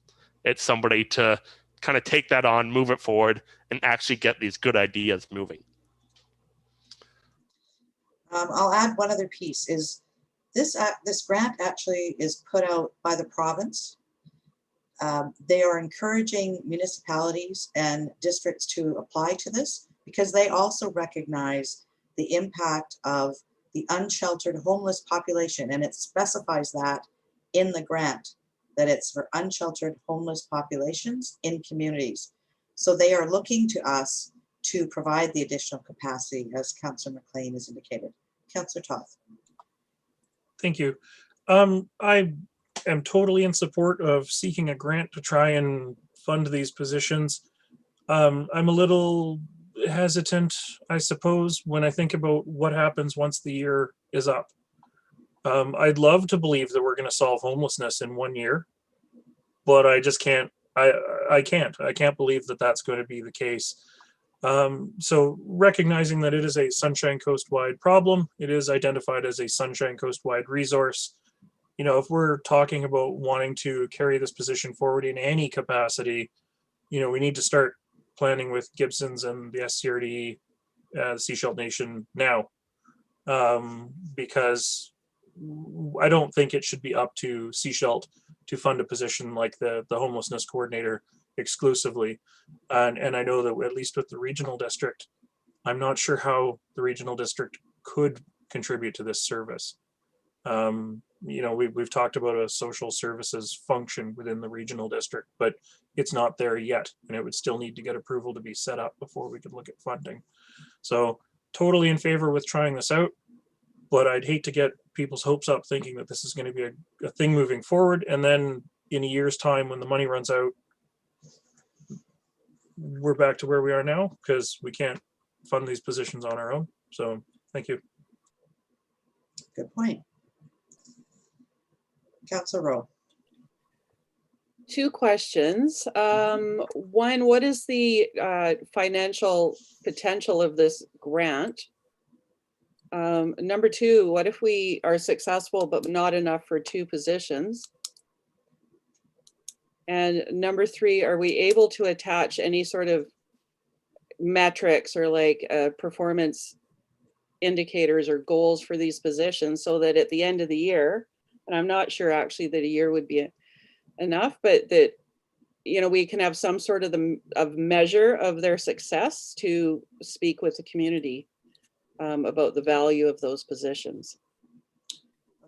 It's somebody to kind of take that on, move it forward, and actually get these good ideas moving. I'll add one other piece is this grant actually is put out by the province. They are encouraging municipalities and districts to apply to this because they also recognize the impact of the unsheltered homeless population, and it specifies that in the grant, that it's for unsheltered homeless populations in communities. So they are looking to us to provide the additional capacity, as Councillor McLean has indicated. Councillor Toth. Thank you. I am totally in support of seeking a grant to try and fund these positions. I'm a little hesitant, I suppose, when I think about what happens once the year is up. I'd love to believe that we're going to solve homelessness in 1 year, but I just can't. I can't believe that that's going to be the case. So recognizing that it is a Sunshine Coast-wide problem, it is identified as a Sunshine Coast-wide resource. You know, if we're talking about wanting to carry this position forward in any capacity, you know, we need to start planning with Gibson's and the SCRD, the Seashell Nation now, because I don't think it should be up to Seashell to fund a position like the homelessness coordinator exclusively. And I know that at least with the regional district, I'm not sure how the regional district could contribute to this service. You know, we've talked about a social services function within the regional district, but it's not there yet, and it would still need to get approval to be set up before we could look at funding. So totally in favor with trying this out, but I'd hate to get people's hopes up thinking that this is going to be a thing moving forward, and then in a year's time when the money runs out, we're back to where we are now because we can't fund these positions on our own. So thank you. Good point. Councillor Rowe. Two questions. One, what is the financial potential of this grant? Number two, what if we are successful but not enough for 2 positions? And number three, are we able to attach any sort of metrics or like performance indicators or goals for these positions so that at the end of the year, and I'm not sure actually that a year would be enough, but that, you know, we can have some sort of measure of their success to speak with the community about the value of those positions.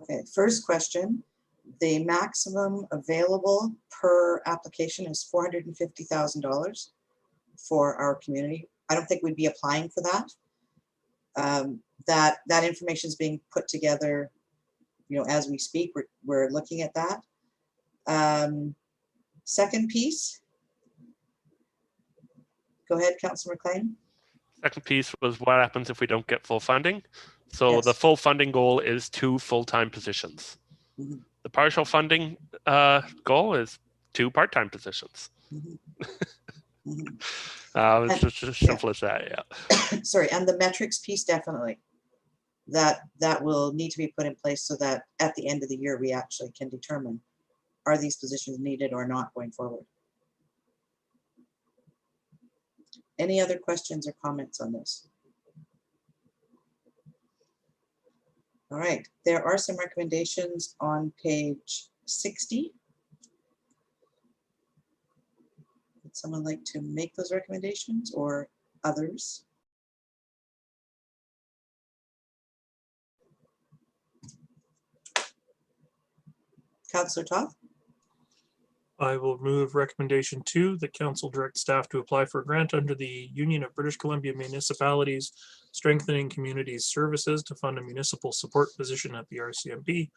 Okay, first question. The maximum available per application is $450,000 for our community. I don't think we'd be applying for that. That information is being put together, you know, as we speak. We're looking at that. Second piece. Go ahead, Councillor McLean. Second piece was what happens if we don't get full funding. So Yes. the full funding goal is 2 full-time positions. Mhm. The partial funding goal is 2 part-time positions. Mhm. Mhm. It's just as simple as that, yeah. Sorry, and the metrics piece, definitely. That will need to be put in place so that at the end of the year, we actually can determine, are these positions needed or not going forward? Any other questions or comments on this? All right, there are some recommendations on page 60. Would someone like to make those recommendations or others? Councillor Toth. I will move recommendation 2, that council direct staff to apply for a grant under the Union of British Columbia Municipalities Strengthening Communities Services to fund a municipal support position at the RCMP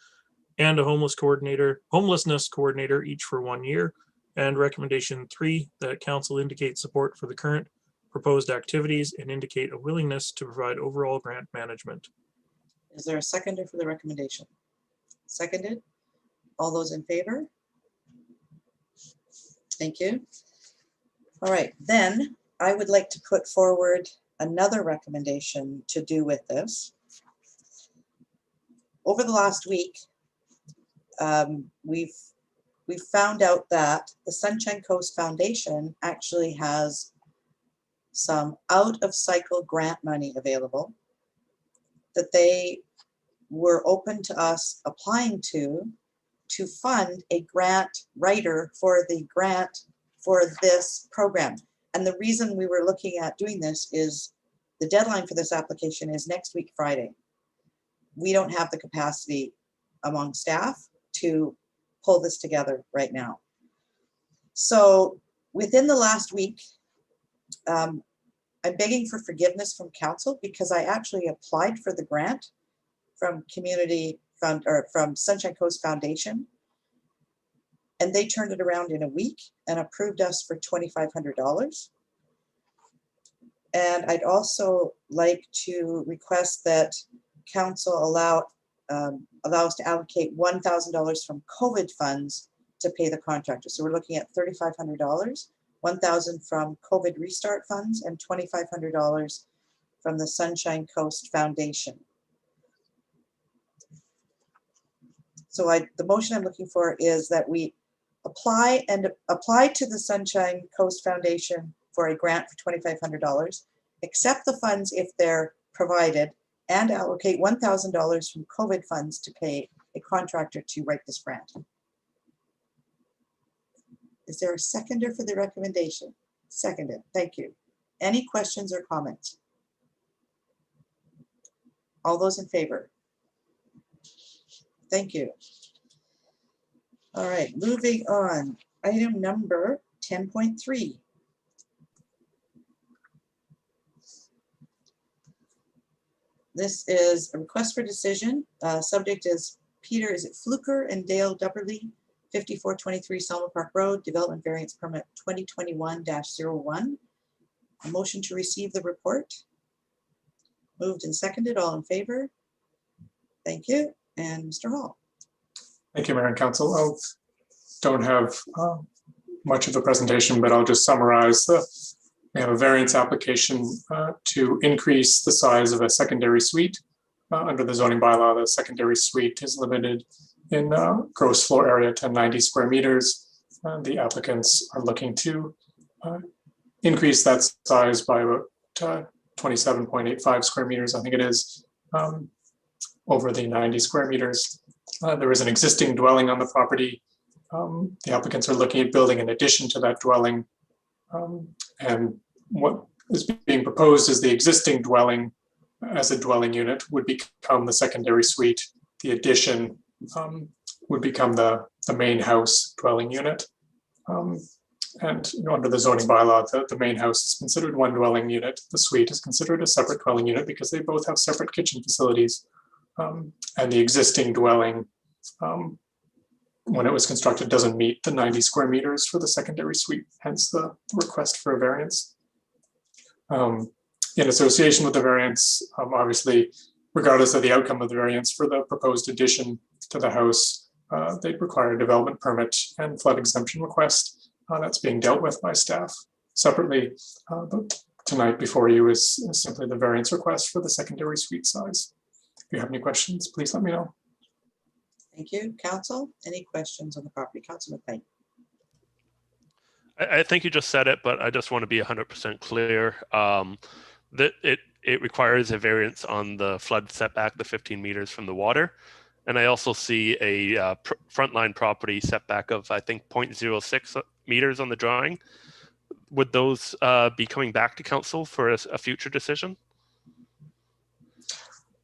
and a homelessness coordinator, each for 1 year. And recommendation 3, that council indicate support for the current proposed activities and indicate a willingness to provide overall grant management. Is there a seconder for the recommendation? Seconded. All those in favor? Thank you. All right, then I would like to put forward another recommendation to do with this. Over the last week, we've we found out that the Sunshine Coast Foundation actually has some out-of-cycle grant money available that they were open to us applying to fund a grant writer for the grant for this program. And the reason we were looking at doing this is the deadline for this application is next week, Friday. We don't have the capacity among staff to pull this together right now. So within the last week, I'm begging for forgiveness from council because I actually applied for the grant from from Sunshine Coast Foundation, and they turned it around in a week and approved us for $2,500. And I'd also like to request that council allow us to allocate $1,000 from COVID funds to pay the contractor. So we're looking at $3,500, $1,000 from COVID restart funds, and $2,500 from the Sunshine Coast Foundation. So the motion I'm looking for is that we apply to the Sunshine Coast Foundation for a grant for $2,500, accept the funds if they're provided, and allocate $1,000 from COVID funds to pay a contractor to write this grant. Is there a seconder for the recommendation? Seconded. Thank you. Any questions or comments? All those in favor? Thank you. All right, moving on. Item number 10.3. This is a request for decision. Subject is Peter, is it Fluker and Dale Dubberly, 5423 Selma Park Road, Development Variance Permit 2021-01. A motion to receive the report. Moved and seconded, all in favor? Thank you. And Mr. Hall. Thank you, Mayor and Council. I don't have much of a presentation, but I'll just summarize. We have a variance application to increase the size of a secondary suite. Under the zoning bylaw, the secondary suite is limited in gross floor area to 90 square meters. The applicants are looking to increase that size by about 27.85 square meters, I think it is, over the 90 square meters. There is an existing dwelling on the property. The applicants are looking at building an addition to that dwelling. And what is being proposed is the existing dwelling as a dwelling unit would become the secondary suite. The addition would become the main house dwelling unit. And under the zoning bylaw, the main house is considered one dwelling unit. The suite is considered a separate dwelling unit because they both have separate kitchen facilities. And the existing dwelling, when it was constructed, doesn't meet the 90 square meters for the secondary suite, hence the request for a variance. In association with the variance, obviously, regardless of the outcome of the variance for the proposed addition to the house, they'd require a development permit and flood exemption request. That's being dealt with by staff separately. But tonight before you is simply the variance request for the secondary suite size. If you have any questions, please let me know. Thank you. Council, any questions on the property? Councilor McLean. I think you just said it, but I just want to be 100% clear that it requires a variance on the flood setback, the 15 meters from the water. And I also see a frontline property setback of, I think, 0.06 meters on the drawing. Would those be coming back to council for a future decision?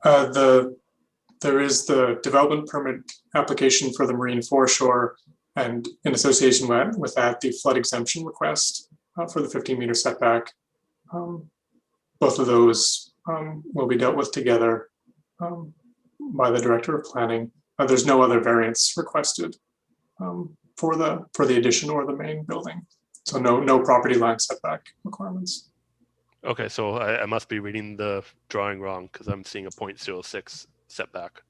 There is the development permit application for the marine foreshore, and in association with that, the flood exemption request for the 15-meter setback. Both of those will be dealt with together by the Director of Planning. There's no other variance requested for the addition or the main building. So no property line setback requirements. Okay, so I must be reading the drawing wrong because I'm seeing a 0.06 setback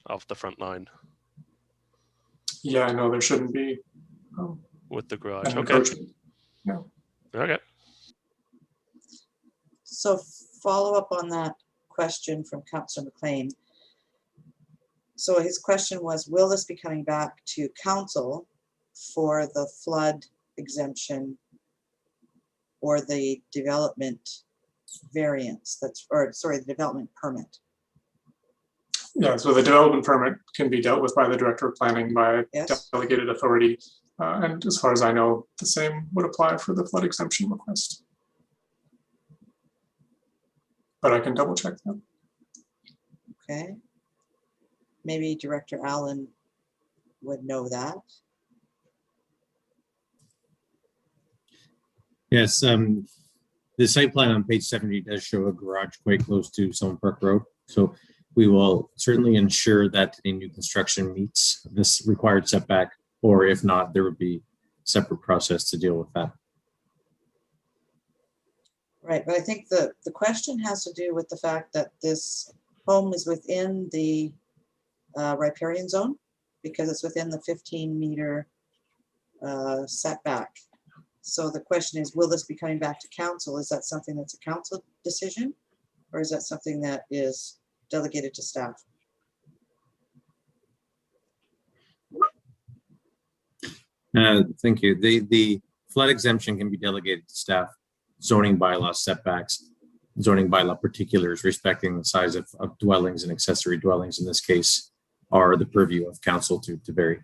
off the front line. Yeah, I know there shouldn't be. With the garage, okay. No. Okay. So follow up on that question from Councilor McLean. So his question was, will this be coming back to council for the flood exemption or the development variance the development permit? Yeah, so the development permit can be dealt with by the director of planning by Yes. delegated authority. And as far as I know, the same would apply for the flood exemption request. But I can double check that. Okay. Maybe Director Allen would know that. Yes, the site plan on page 70 does show a garage quite close to Summer Park Road. So we will certainly ensure that any new construction meets this required setback, or if not, there would be a separate process to deal with that. Right, but I think the question has to do with the fact that this home is within the riparian zone because it's within the 15-meter setback. So the question is, will this be coming back to council? Is that something that's a council decision, or is that something that is delegated to staff? Thank you. The flood exemption can be delegated to staff. Zoning bylaw setbacks, zoning bylaw particulars respecting the size of dwellings and accessory dwellings in this case are the purview of council to vary.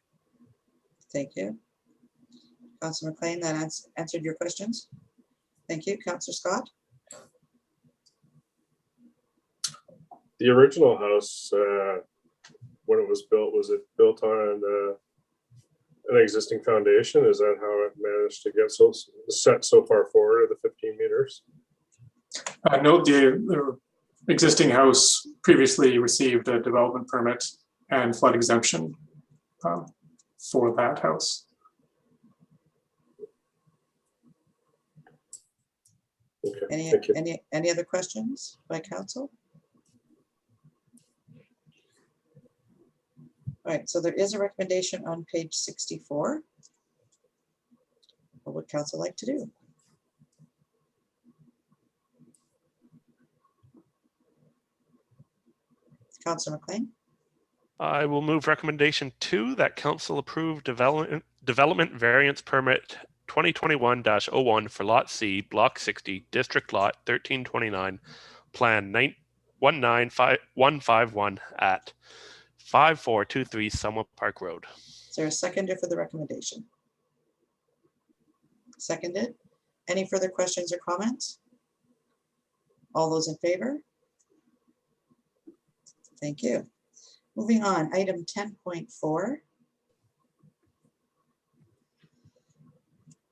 Thank you. Councilor McLean, that answered your questions. Thank you. Councilor Scott? The original house, when it was it built on an existing foundation? Is that how it managed to get so set so far forward of the 15 meters? No, the existing house previously received a development permit and flood exemption for that house. Okay, Any other questions by council? All right, so there is a recommendation on page 64. What would council like to do? Councilor McLean? I will move recommendation 2 that council approve development variance permit 2021-01 for Lot C, Block 60, District Lot 1329, Plan 15151 at 5423 Summer Park Road. Is there a seconder for the recommendation? Seconded. Any further questions or comments? All those in favor? Thank you. Moving on, item 10.4.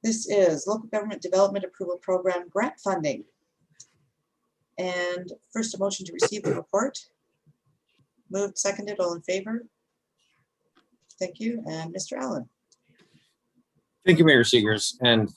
This is Local Government Development Approval Program grant funding. And first, a motion to receive the report. Moved, seconded, all in favor? Thank you. And Mr. Allen. Thank you, Mayor Seegers. And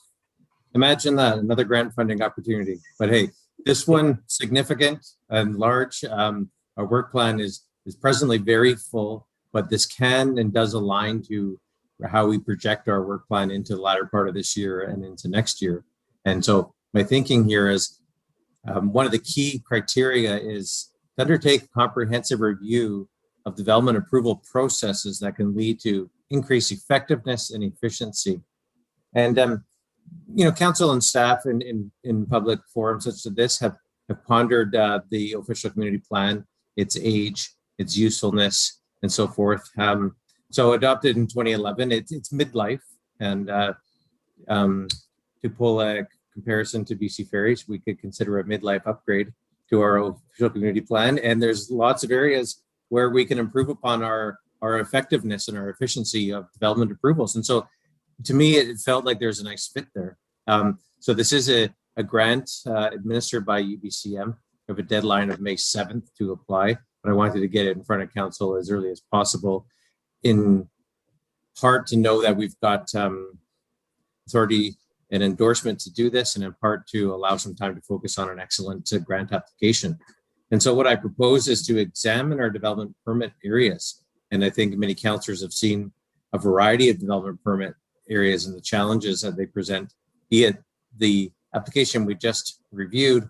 imagine that, another grant funding opportunity. But hey, this one significant and large. Our work plan is presently very full, but this can and does align to how we project our work plan into the latter part of this year and into next year. And so my thinking here is one of the key criteria is to undertake a comprehensive review of development approval processes that can lead to increased effectiveness and efficiency. And council and staff in public forums such as this have pondered the official community plan, its age, its usefulness, and so forth. So adopted in 2011, it's midlife. And to pull a comparison to BC Ferries, we could consider a midlife upgrade to our official community plan. And there's lots of areas where we can improve upon our effectiveness and our efficiency of development approvals. And so to me, it felt like there's a nice fit there. So this is a grant administered by UBCM. We have a deadline of May 7th to apply, but I wanted to get it in front of council as early as possible, in part to know that we've got authority and endorsement to do this, and in part to allow some time to focus on an excellent grant application. And so what I propose is to examine our development permit areas. And I think many councillors have seen a variety of development permit areas and the challenges that they present, be it the application we just reviewed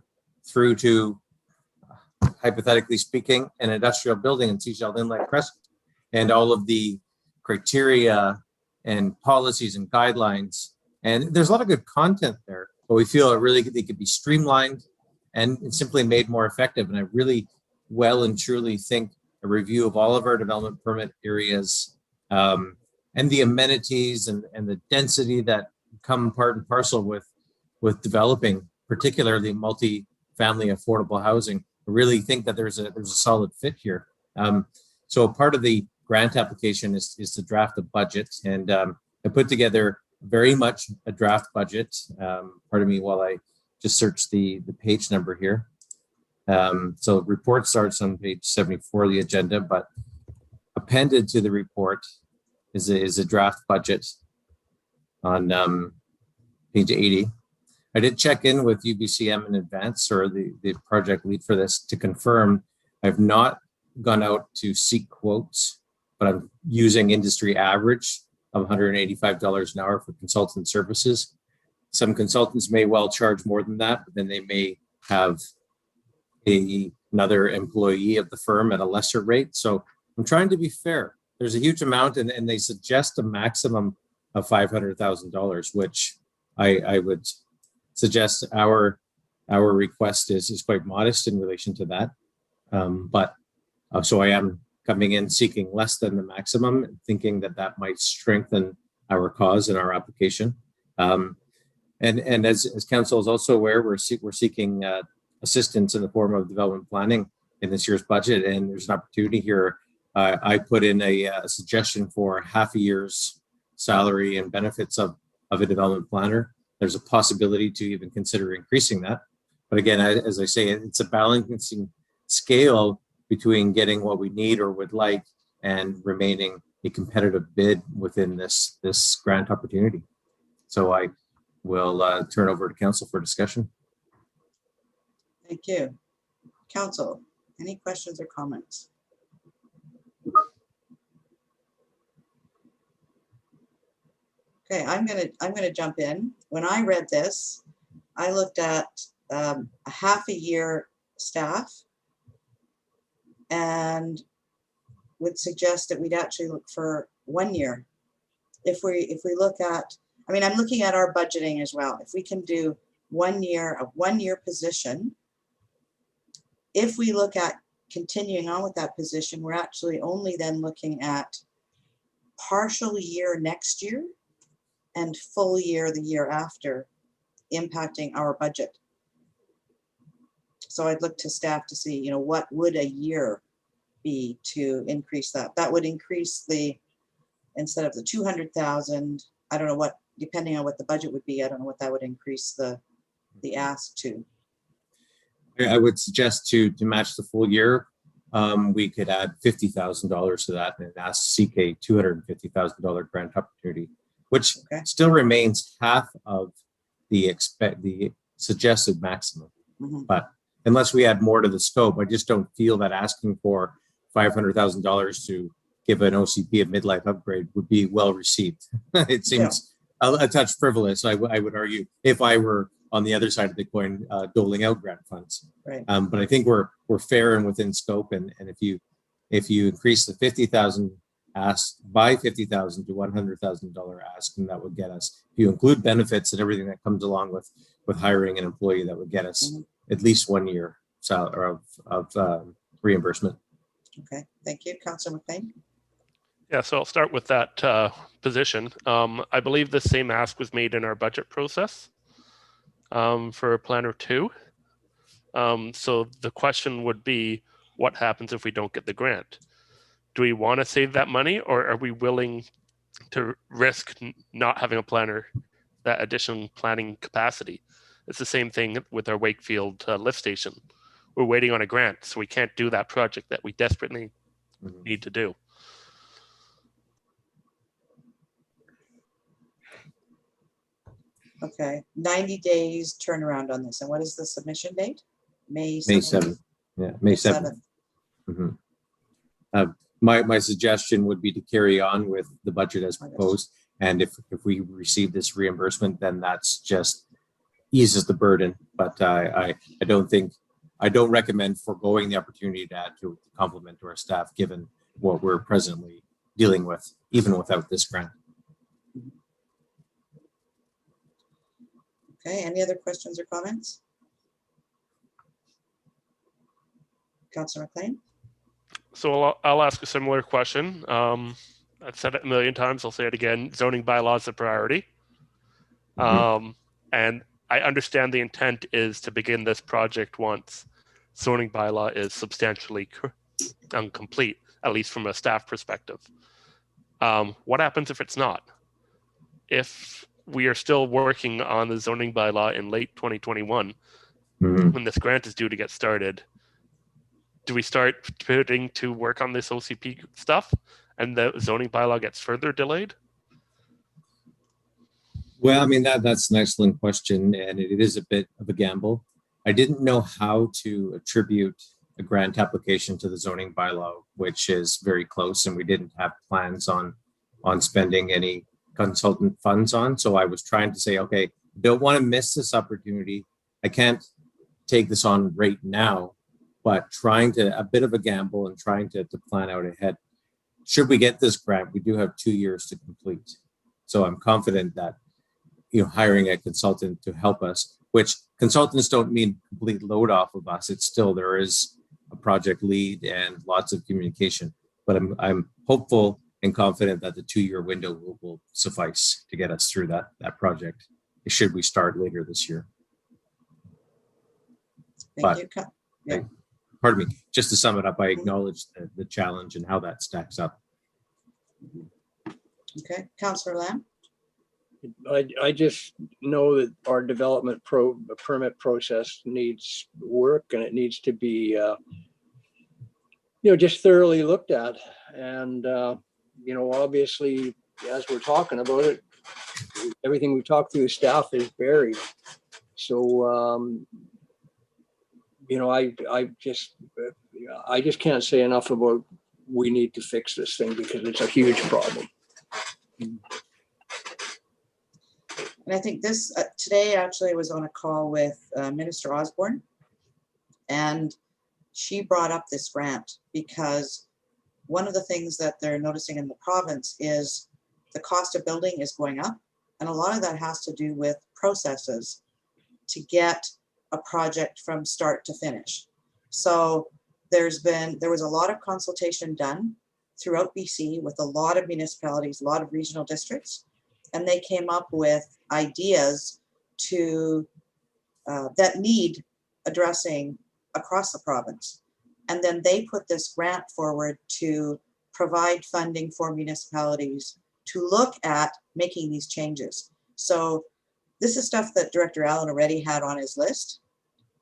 through to, hypothetically speaking, an industrial building in Seashell Inlet Crescent, and all of the criteria and policies and guidelines. And there's a lot of good content there, but we feel they could be streamlined and simply made more effective. And I really well and truly think a review of all of our development permit areas and the amenities and the density that come part and parcel with developing, particularly multi-family affordable housing. I really think that there's a solid fit here. So part of the grant application is to draft a budget, and I put together very much a draft budget. Pardon me while I just search the page number here. So report starts on page 74 of the agenda, but appended to the report is a draft budget on page 80. I did check in with UBCM in advance, or the project lead for this, to confirm I've not gone out to seek quotes, but I'm using industry average of $185 an hour for consultant services. Some consultants may well charge more than that, but then they may have another employee of the firm at a lesser rate. So I'm trying to be fair. There's a huge amount, and they suggest a maximum of $500,000, which I would suggest our request is quite modest in relation to that. So I am coming in seeking less than the maximum, thinking that might strengthen our cause and our application. And as council is also aware, we're seeking assistance in the form of development planning in this year's budget, and there's an opportunity here. I put in a suggestion for half a year's salary and benefits of a development planner. There's a possibility to even consider increasing that. But again, as I say, it's a balancing scale between getting what we need or would like and remaining a competitive bid within this grant opportunity. So I will turn over to council for discussion. Thank you. Council, any questions or comments? Okay, I'm gonna jump in. When I read this, I looked at a half a year staff and would suggest that we'd actually look for 1 year. If we look at, I mean, I'm looking at our budgeting as well. If we can do 1 year, a 1 year position, if we look at continuing on with that position, we're actually only then looking at partial year next year and full year the year after, impacting our budget. So I'd look to staff to see, you know, what would a year be to increase that? That would increase instead of the 200,000, I don't know what, depending on what the budget would be, I don't know what that would increase the ask to. I would suggest to match the full year, we could add $50,000 to that and seek a $250,000 grant opportunity, which still remains half of the suggested maximum. Mm-hmm. But unless we add more to the scope, I just don't feel that asking for $500,000 to give an OCP a midlife upgrade would be well received. It seems a touch frivolous, I would argue, if I were on the other side of the coin, doling out grant funds. Right. But I think we're fair and within scope. And if you increase the 50,000 ask by 50,000 to $100,000 ask, and that would get us, if you include benefits and everything that comes along with hiring an employee, that would get us at least 1 year salary of reimbursement. Okay, thank you. Councilor McLean. Yeah, so I'll start with that position. I believe the same ask was made in our budget process for Planner 2. So the question would be, what happens if we don't get the grant? Do we want to save that money, or are we willing to risk not having a planner, that additional planning capacity? It's the same thing with our Wakefield lift station. We're waiting on a grant, so we can't do that project that we desperately need to do. Okay, 90 days turnaround on this. And what is the submission date? May 7th. Yeah, May 7th. Mm-hmm. My suggestion would be to carry on with the budget as proposed. And if we receive this reimbursement, then that's just eases the burden. But I don't recommend foregoing the opportunity to add to complement to our staff, given what we're presently dealing with, even without this grant. Okay, any other questions or comments? Councillor McLean? So I'll ask a similar question. I've said it a million times. I'll say it again. Zoning bylaw is a priority. And I understand the intent is to begin this project once zoning bylaw is substantially complete, at least from a staff perspective. What happens if it's not? If we are still working on the zoning bylaw in late 2021, when this grant is due to get started, do we start pivoting to work on this OCP stuff and the zoning bylaw gets further delayed? Well, I mean, that's an excellent question, and it is a bit of a gamble. I didn't know how to attribute a grant application to the zoning bylaw, which is very close, and we didn't have plans on spending any consultant funds on. So I was trying to say, okay, don't want to miss this opportunity. I can't take this on right now, but trying to, a bit of a gamble and trying to plan out ahead. Should we get this grant, we do have 2 years to complete. So I'm confident that, you know, hiring a consultant to help us, which consultants don't mean complete load off of us. It's still, there is a project lead and lots of communication, but I'm hopeful and confident that the 2-year window will suffice to get us through that project, should we start later this year. Thank you. Yeah. Pardon me, just to sum it up, I acknowledge the challenge and how that stacks up. Okay, Councillor Lamb? I just know that our development permit process needs work, and it needs to be, just thoroughly looked at. And, obviously, as we're talking about it, everything we talked to the staff is buried. So, I just can't say enough about we need to fix this thing because it's a huge problem. And I think this, today actually I was on a call with Minister Osborne, and she brought up this grant because one of the things that they're noticing in the province is the cost of building is going up. And a lot of that has to do with processes to get a project from start to finish. So there was a lot of consultation done throughout BC with a lot of municipalities, a lot of regional districts, and they came up with ideas to that need addressing across the province. And then they put this grant forward to provide funding for municipalities to look at making these changes. So this is stuff that Director Allen already had on his list.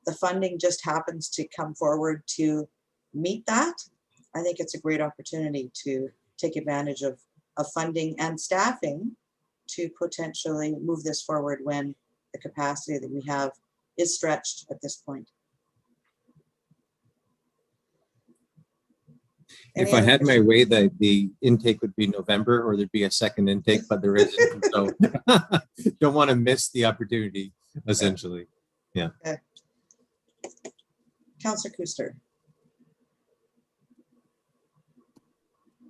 The funding just happens to come forward to meet that. I think it's a great opportunity to take advantage of funding and staffing to potentially move this forward when the capacity that we have is stretched at this point. If I had my way, the intake would be November, or there'd be a second intake, but there isn't. So don't want to miss the opportunity, essentially. Yeah. Okay. Councillor Kuster.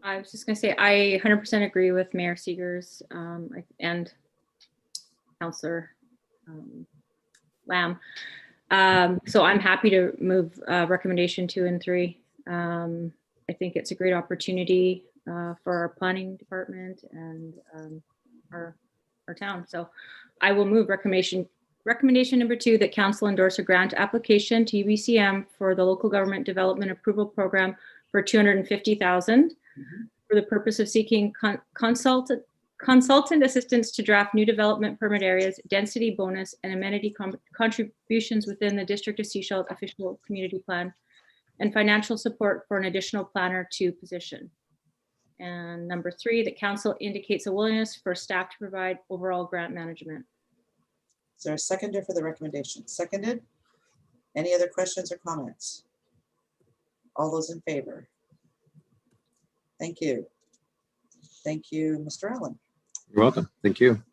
I was just going to say, I 100% agree with Mayor Seegers and Councillor Lamb. So I'm happy to move recommendation 2 and 3. I think it's a great opportunity for our planning department and our town. So I will move recommendation number 2, that council endorse a grant application to UBCM for the Local Government Development Approval Program for $250,000 for the purpose of seeking consultant assistance to draft new development permit areas, density bonus, and amenity contributions within the District of Sechelt official community plan, and financial support for an additional planner 2 position. And number 3, that council indicates a willingness for staff to provide overall grant management. Is there a seconder for the recommendation? Seconded. Any other questions or comments? All those in favor? Thank you. Thank you, Mr. Allen. You're welcome. Thank you.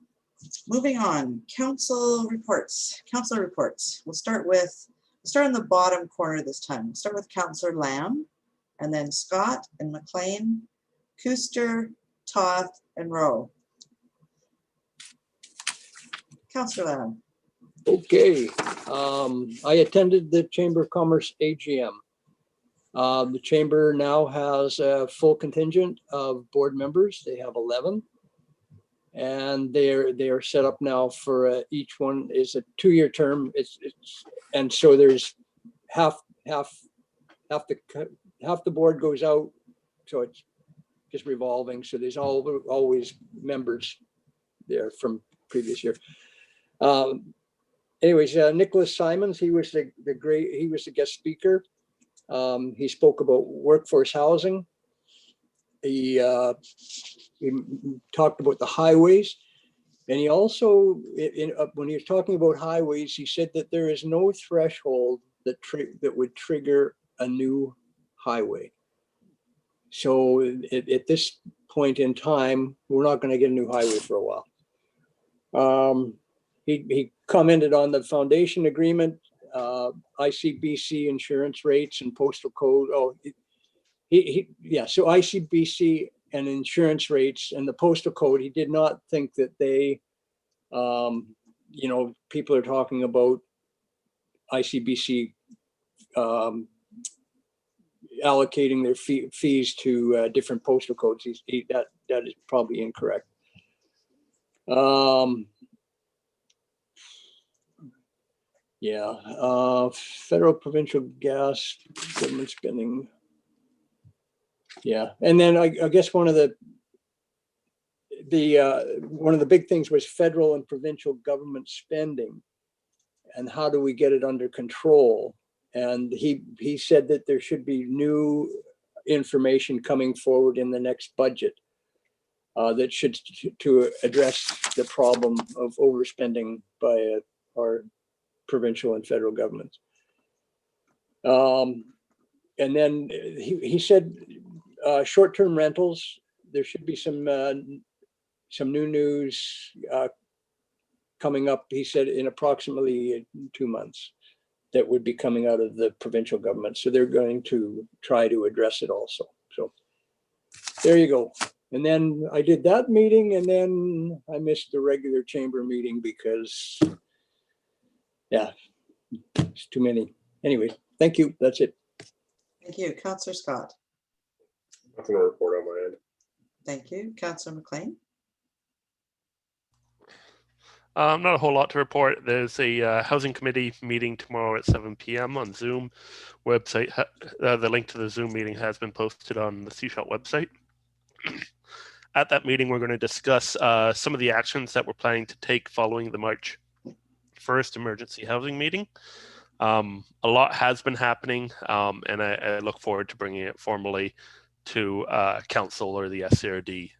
Moving on, council reports. Council reports. We'll start on the bottom corner this time. We'll start with Councillor Lamb, and then Scott and McLean, Kuster, Toth, and Rowe. Councillor Lamb. Okay, I attended the Chamber of Commerce AGM. The chamber now has a full contingent of board members. They have 11. And they are set up now for each one is a 2-year term. And so there's half the board goes out, so it's just revolving. So there's always members there from previous year. Anyways, Nicholas Simons, he was the guest speaker. He spoke about workforce housing. He talked about the highways, and he also, when he was talking about highways, he said that there is no threshold that would trigger a new highway. So at this point in time, we're not going to get a new highway for a while. He commented on the foundation agreement, ICBC insurance rates and postal code. Oh, yeah, so ICBC and insurance rates and the postal code, he did not think that they, people are talking about ICBC allocating their fees to different postal codes. That is probably incorrect. Federal provincial gas government spending. Yeah, and then I guess one of the big things was federal and provincial government spending, and how do we get it under control? And he said that there should be new information coming forward in the next budget that should to address the problem of overspending by our provincial and federal governments. And then he said short-term rentals, there should be some new news coming up, he said, in approximately 2 months that would be coming out of the provincial government. So they're going to try to address it also. So there you go. And then I did that meeting, and then I missed the regular chamber meeting because, yeah, it's too many. Anyway, thank you. That's it. Thank you. Councillor Scott. Nothing to report on my end. Thank you. Councillor McLean. Not a whole lot to report. There's a housing committee meeting tomorrow at 7 p.m. on Zoom website. The link to the Zoom meeting has been posted on the CSHOT website. At that meeting, we're going to discuss some of the actions that we're planning to take following the March 1st emergency housing meeting. A lot has been happening, and I look forward to bringing it formally to council or the SCRD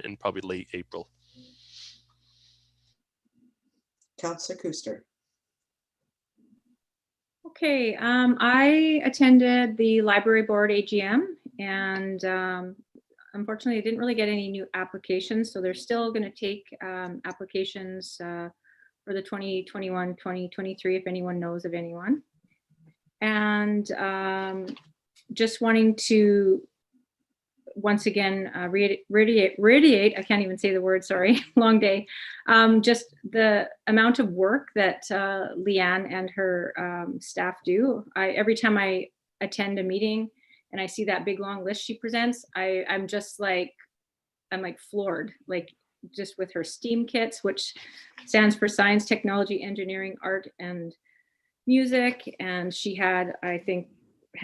in probably late April. Councillor Kuster. Okay, I attended the library board AGM, and unfortunately, I didn't really get any new applications. So they're still going to take applications for the 2021-2023, if anyone knows of anyone. And just wanting to once again radiate, I can't even say the word, sorry, long day, just the amount of work that Leanne and her staff do. Every time I attend a meeting and I see that big long list she presents, I'm like floored, like just with her STEAM kits, which stands for science, technology, engineering, art, and music. And she had, I think,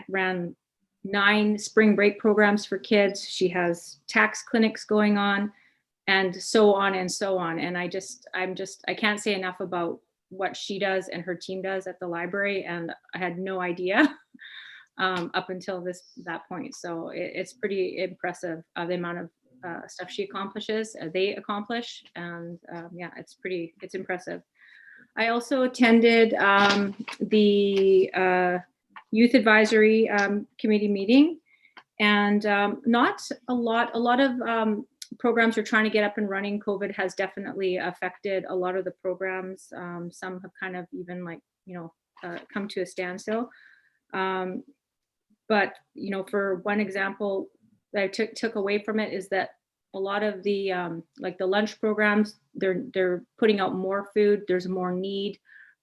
ran 9 spring break programs for kids. She has tax clinics going on, and so on and so on. And I can't say enough about what she does and her team does at the library. And I had no idea up until that point. So it's pretty impressive the amount of stuff she accomplishes, they accomplish. And yeah, it's impressive. I also attended the Youth Advisory Committee meeting, and not a lot of programs are trying to get up and running. COVID has definitely affected a lot of the programs. Some have kind of even come to a standstill. But for one example that I took away from it is that a lot of the like the lunch programs, they're putting out more food. There's more need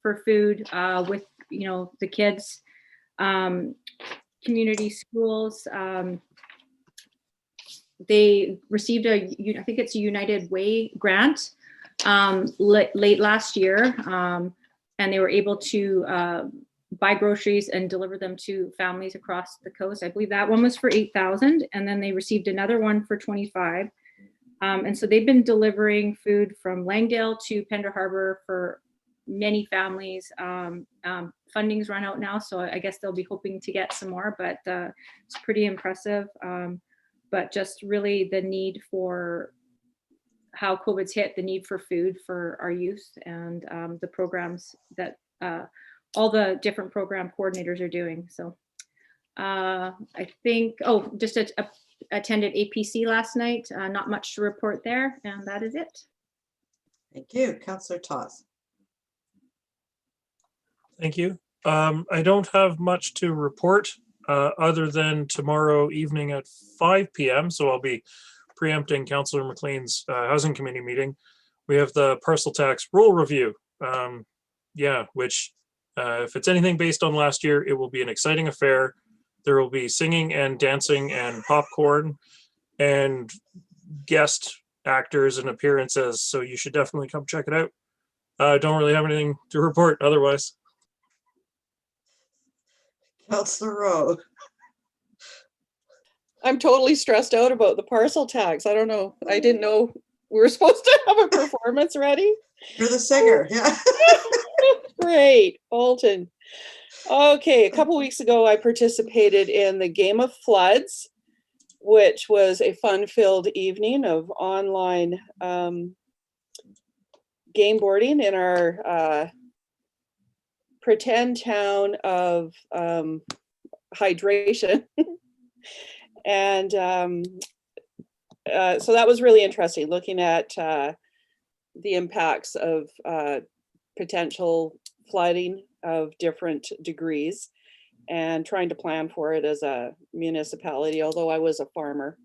for food with, you know, the kids. Community schools, they received I think it's a United Way grant late last year, and they were able to buy groceries and deliver them to families across the coast. I believe that one was for 8,000, and then they received another one for 25. And so they've been delivering food from Langdale to Pender Harbor for many families. Funding's run out now, so I guess they'll be hoping to get some more, but it's pretty impressive. But just really the need for how COVID's hit, the need for food for our youth, and the programs that all the different program coordinators are doing. So I think, just attended APC last night. Not much to report there, and that is it. Thank you. Councillor Toth. Thank you. I don't have much to report other than tomorrow evening at 5 p.m. So I'll be preempting Councillor McLean's Housing Committee meeting. We have the parcel tax rule review. Which if it's anything based on last year, it will be an exciting affair. There will be singing and dancing and popcorn and guest actors and appearances. So you should definitely come check it out. I don't really have anything to report otherwise. Councillor Rowe. I'm totally stressed out about the parcel tax. I don't know. I didn't know we were supposed to have a performance ready. You're the singer, yeah. Great, Alton. Okay, a couple weeks ago, I participated in the Game of Floods, which was a fun-filled evening of online game boarding in our pretend town of hydration. And so that was really interesting, looking at the impacts of potential flooding of different degrees and trying to plan for it as a municipality, although I was a farmer.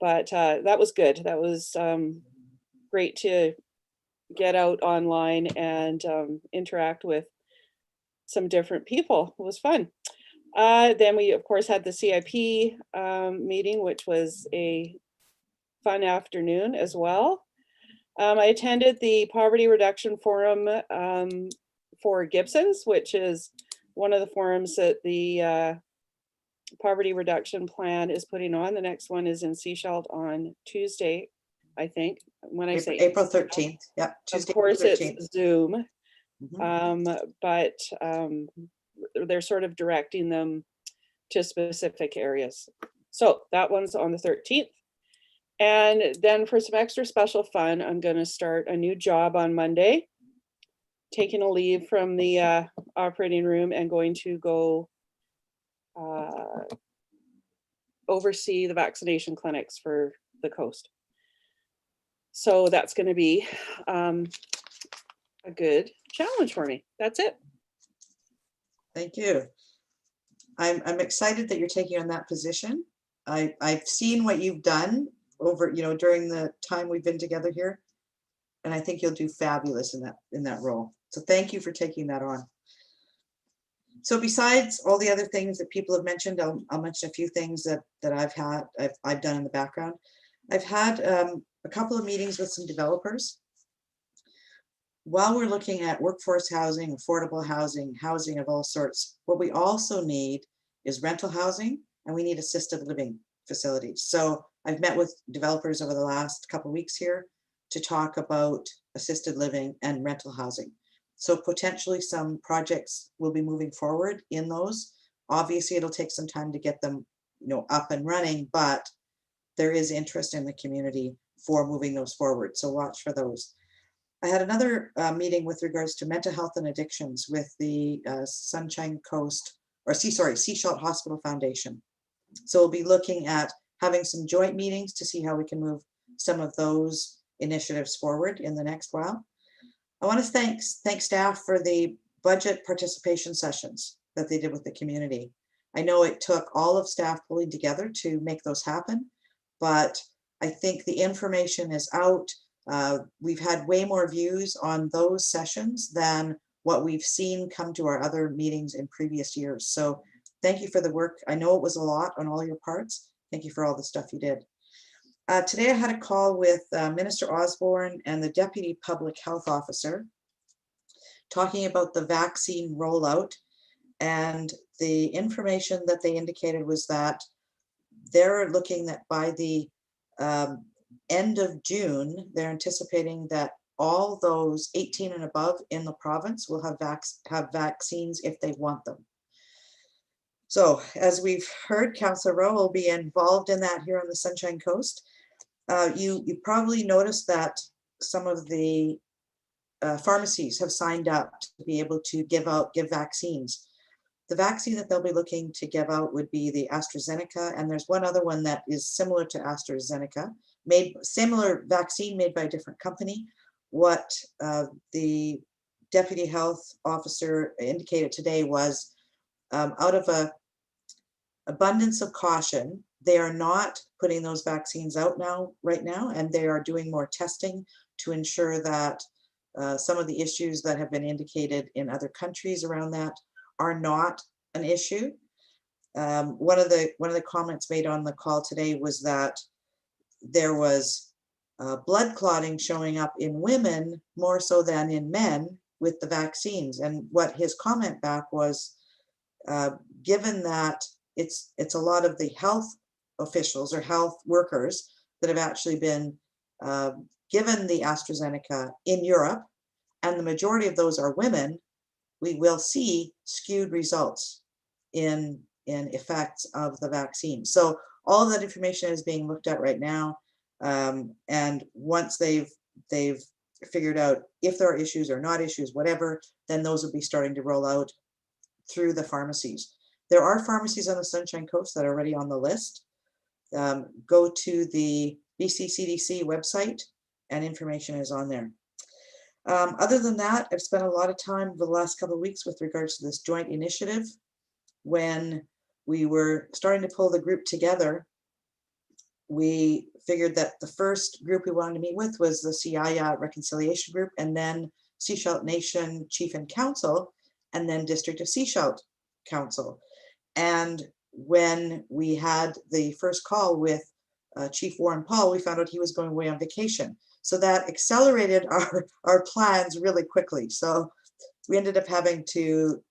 But that was good. That was great to get out online and interact with some different people. It was fun. Then we, of course, had the CIP meeting, which was a fun afternoon as well. I attended the Poverty Reduction Forum for Gibsons, which is one of the forums that the Poverty Reduction Plan is putting on. The next one is in Sechelt on Tuesday, I think. When I say April 13th, yeah. Tuesday, of course, 13th. it's Zoom, Mhm. but they're sort of directing them to specific areas. So that one's on the 13th. And then for some extra special fun, I'm going to start a new job on Monday, taking a leave from the operating room and going to go oversee the vaccination clinics for the coast. So that's going to be a good challenge for me. That's it. Thank you. I'm excited that you're taking on that position. I've seen what you've done over, during the time we've been together here, and I think you'll do fabulous in that role. So thank you for taking that on. So besides all the other things that people have mentioned, I'll mention a few things that I've done in the background. I've had a couple of meetings with some developers. While we're looking at workforce housing, affordable housing, housing of all sorts, what we also need is rental housing, and we need assisted living facilities. So I've met with developers over the last couple of weeks here to talk about assisted living and rental housing. So potentially some projects will be moving forward in those. Obviously, it'll take some time to get them, up and running, but there is interest in the community for moving those forward. So watch for those. I had another meeting with regards to mental health and addictions with the Sunshine Coast, or Sechelt Hospital Foundation. So we'll be looking at having some joint meetings to see how we can move some of those initiatives forward in the next while. I want to thank staff for the budget participation sessions that they did with the community. I know it took all of staff pulling together to make those happen, but I think the information is out. We've had way more views on those sessions than what we've seen come to our other meetings in previous years. So thank you for the work. I know it was a lot on all your parts. Thank you for all the stuff you did. Today I had a call with Minister Osborne and the Deputy Public Health Officer talking about the vaccine rollout, and the information that they indicated was that they're looking that by the end of June, they're anticipating that all those 18 and above in the province will have vaccines if they want them. So as we've heard, Councillor Rowe will be involved in that here on the Sunshine Coast. You probably noticed that some of the pharmacies have signed up to be able to give vaccines. The vaccine that they'll be looking to give out would be the AstraZeneca, and there's one other one that is similar to AstraZeneca, similar vaccine made by a different company. What the Deputy Health Officer indicated today was out of an abundance of caution, they are not putting those vaccines out right now, and they are doing more testing to ensure that some of the issues that have been indicated in other countries around that are not an issue. One of the comments made on the call today was that there was blood clotting showing up in women more so than in men with the vaccines. And what his comment back was, given that it's a lot of the health officials or health workers that have actually been given the AstraZeneca in Europe, and the majority of those are women, we will see skewed results in effects of the vaccine. So all of that information is being looked at right now. And once they've figured out if there are issues or not issues, whatever, then those will be starting to roll out through the pharmacies. There are pharmacies on the Sunshine Coast that are already on the list. Go to the BC CDC website and information is on there. Other than that, I've spent a lot of time over the last couple of weeks with regards to this joint initiative. When we were starting to pull the group together, we figured that the first group we wanted to meet with was the CIA Reconciliation Group, and then Sechelt Nation Chief and Council, and then District of Sechelt Council. And when we had the first call with Chief Warren Paul, we found out he was going away on vacation. So that accelerated our plans really quickly. So we ended up having to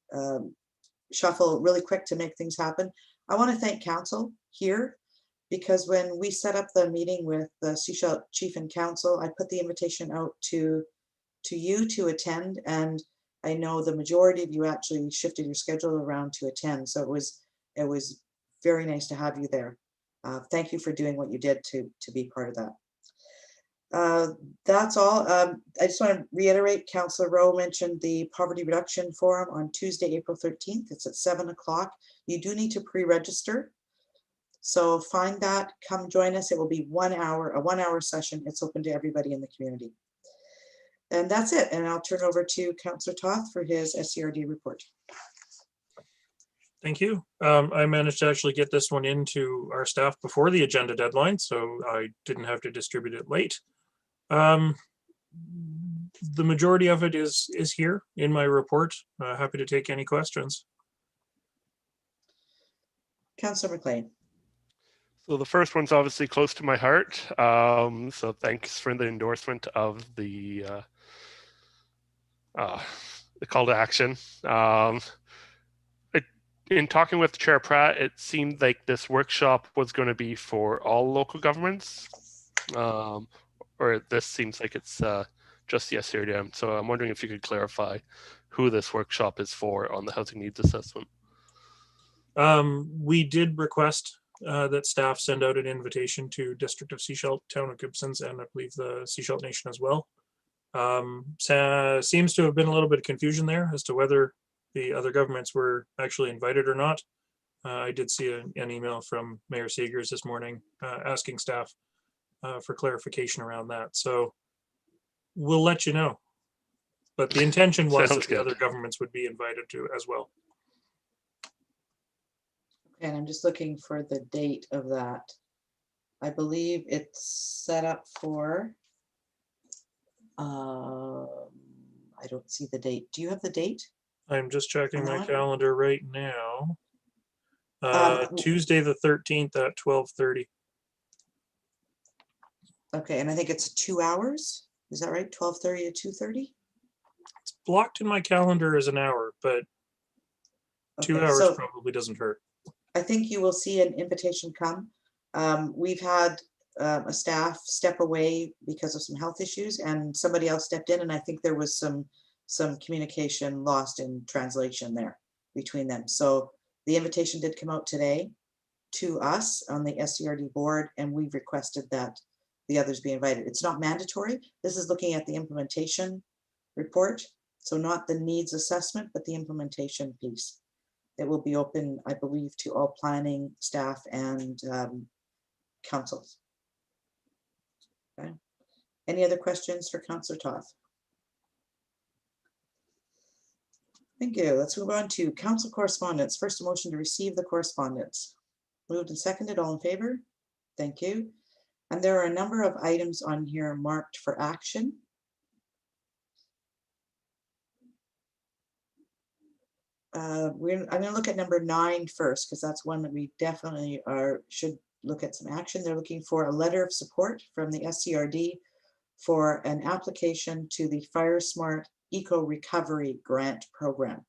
shuffle really quick to make things happen. I want to thank Council here, because when we set up the meeting with the Sechelt Chief and Council, I put the invitation out to you to attend, and I know the majority of you actually shifted your schedule around to attend. So it was very nice to have you there. Thank you for doing what you did to be part of that. That's all. I just want to reiterate, Councillor Rowe mentioned the Poverty Reduction Forum on Tuesday, April 13th. It's at 7 o'clock. You do need to pre-register. So find that, come join us. It will be 1 hour, a 1 hour session. It's open to everybody in the community. And that's it. And I'll turn over to Councillor Toth for his SCRD report. Thank you. I managed to actually get this one into our staff before the agenda deadline, so I didn't have to distribute it late. The majority of it is here in my report. Happy to take any questions. Councillor McLean. So the first one's obviously close to my heart. So thanks for the endorsement of the call to action. In talking with Chair Pratt, it seemed like this workshop was going to be for all local governments, or this seems like it's just the SCRDM. So I'm wondering if you could clarify who this workshop is for on the housing needs assessment. We did request that staff send out an invitation to District of Sechelt, Town of Gibsons, and I believe the Sechelt Nation as well. Seems to have been a little bit of confusion there as to whether the other governments were actually invited or not. I did see an email from Mayor Seegers this morning asking staff for clarification around that. So we'll let you know. But the intention was that the other governments would be invited to as well. And I'm just looking for the date of that. I believe it's set up for, I don't see the date. Do you have the date? I'm just checking On that my one? calendar right now. Um, Tuesday, the 13th at 12:30. Okay, and I think it's 2 hours. Is that right? 12:30 to 2:30? It's blocked in my calendar as an hour, but 2 Okay, hours so probably doesn't hurt. I think you will see an invitation come. We've had a staff step away because of some health issues, and somebody else stepped in, and I think there was some communication lost in translation there between them. So the invitation did come out today to us on the SCRD board, and we've requested that the others be invited. It's not mandatory. This is looking at the implementation report, so not the needs assessment, but the implementation piece. It will be open, I believe, to all planning staff and councils. Okay. Any other questions for Councillor Toth? Thank you. Let's move on to council correspondence. First, a motion to receive the correspondence. Moved and seconded. All in favor? Thank you. And there are a number of items on here marked for action. I'm going to look at number 9 first, because that's one that we definitely should look at some action. They're looking for a letter of support from the SCRD for an application to the Fire Smart Eco Recovery Grant Program.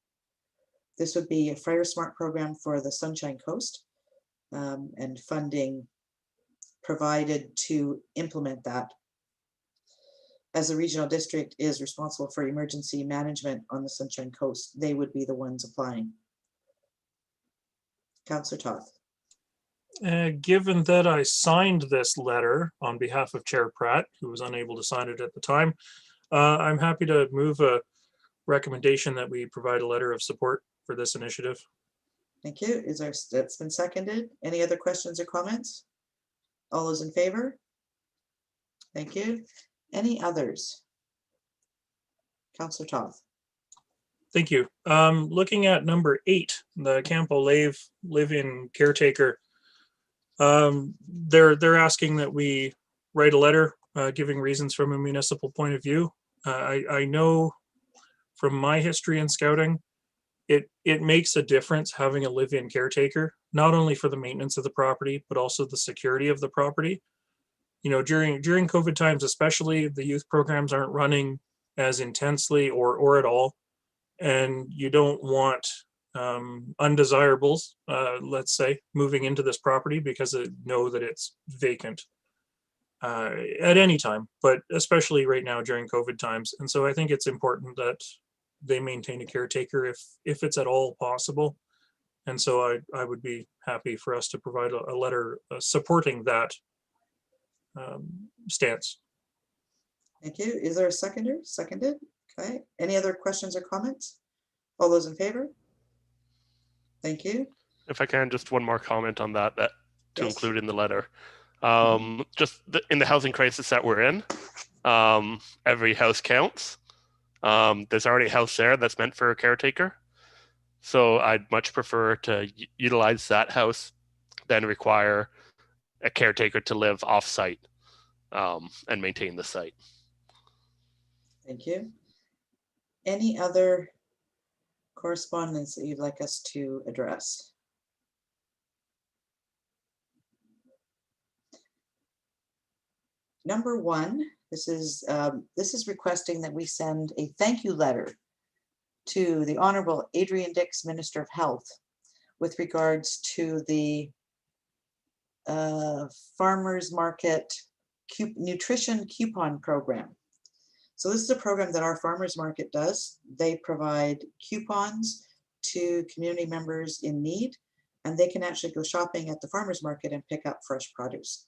This would be a Fire Smart program for the Sunshine Coast, and funding provided to implement that. As the regional district is responsible for emergency management on the Sunshine Coast, they would be the ones applying. Councillor Toth. Given that I signed this letter on behalf of Chair Pratt, who was unable to sign it at the time, I'm happy to move a recommendation that we provide a letter of support for this initiative. Thank you. That's been seconded. Any other questions or comments? All those in favor? Thank you. Any others? Councillor Toth. Thank you. Looking at number 8, the Campo live-in caretaker. They're asking that we write a letter giving reasons from a municipal point of view. I know from my history in scouting, it makes a difference having a live-in caretaker, not only for the maintenance of the property, but also the security of the property. You know, during COVID times, especially, the youth programs aren't running as intensely or at all. And you don't want undesirables, let's say, moving into this property because they know that it's vacant at any time, but especially right now during COVID times. And so I think it's important that they maintain a caretaker if it's at all possible. And so I would be happy for us to provide a letter supporting that stance. Thank you. Is there a seconder? Seconded. Okay. Any other questions or comments? All those in favor? Thank you. If I can, just one more comment on that to Yes. include in the letter. In the housing crisis that we're in, every house counts. There's already a house there that's meant for a caretaker. So I'd much prefer to utilize that house than require a caretaker to live off-site and maintain the site. Thank you. Any other correspondence that you'd like us to address? Number 1, this is requesting that we send a thank you letter to the Honorable Adrian Dix, Minister of Health, with regards to the farmers market nutrition coupon program. So this is a program that our farmers market does. They provide coupons to community members in need, and they can actually go shopping at the farmers market and pick up fresh produce.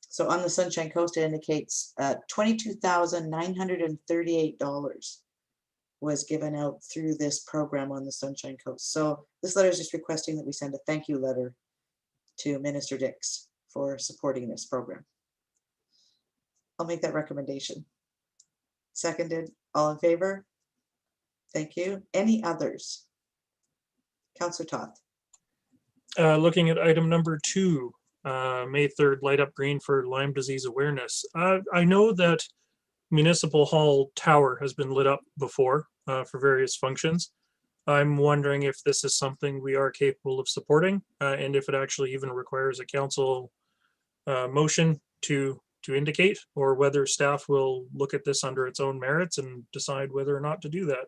So on the Sunshine Coast, it indicates $22,938 was given out through this program on the Sunshine Coast. So this letter is just requesting that we send a thank you letter to Minister Dix for supporting this program. I'll make that recommendation. Seconded. All in favor? Thank you. Any others? Councillor Toth. Looking at item number 2, May 3rd, light up green for Lyme disease awareness. I know that municipal hall tower has been lit up before for various functions. I'm wondering if this is something we are capable of supporting, and if it actually even requires a council motion to indicate, or whether staff will look at this under its own merits and decide whether or not to do that.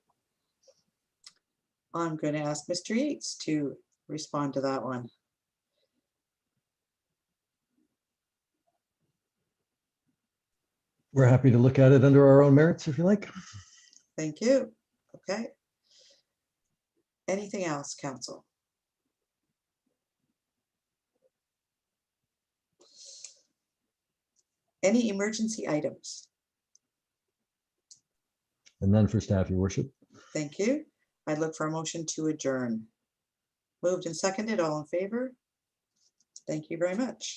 I'm going to ask Mr. Yates to respond to that one. We're happy to look at it under our own merits if you like. Thank you. Okay. Anything else, council? Any emergency items? And none for staff, your worship. Thank you. I look for a motion to adjourn. Moved and seconded, all in favor? Thank you very much.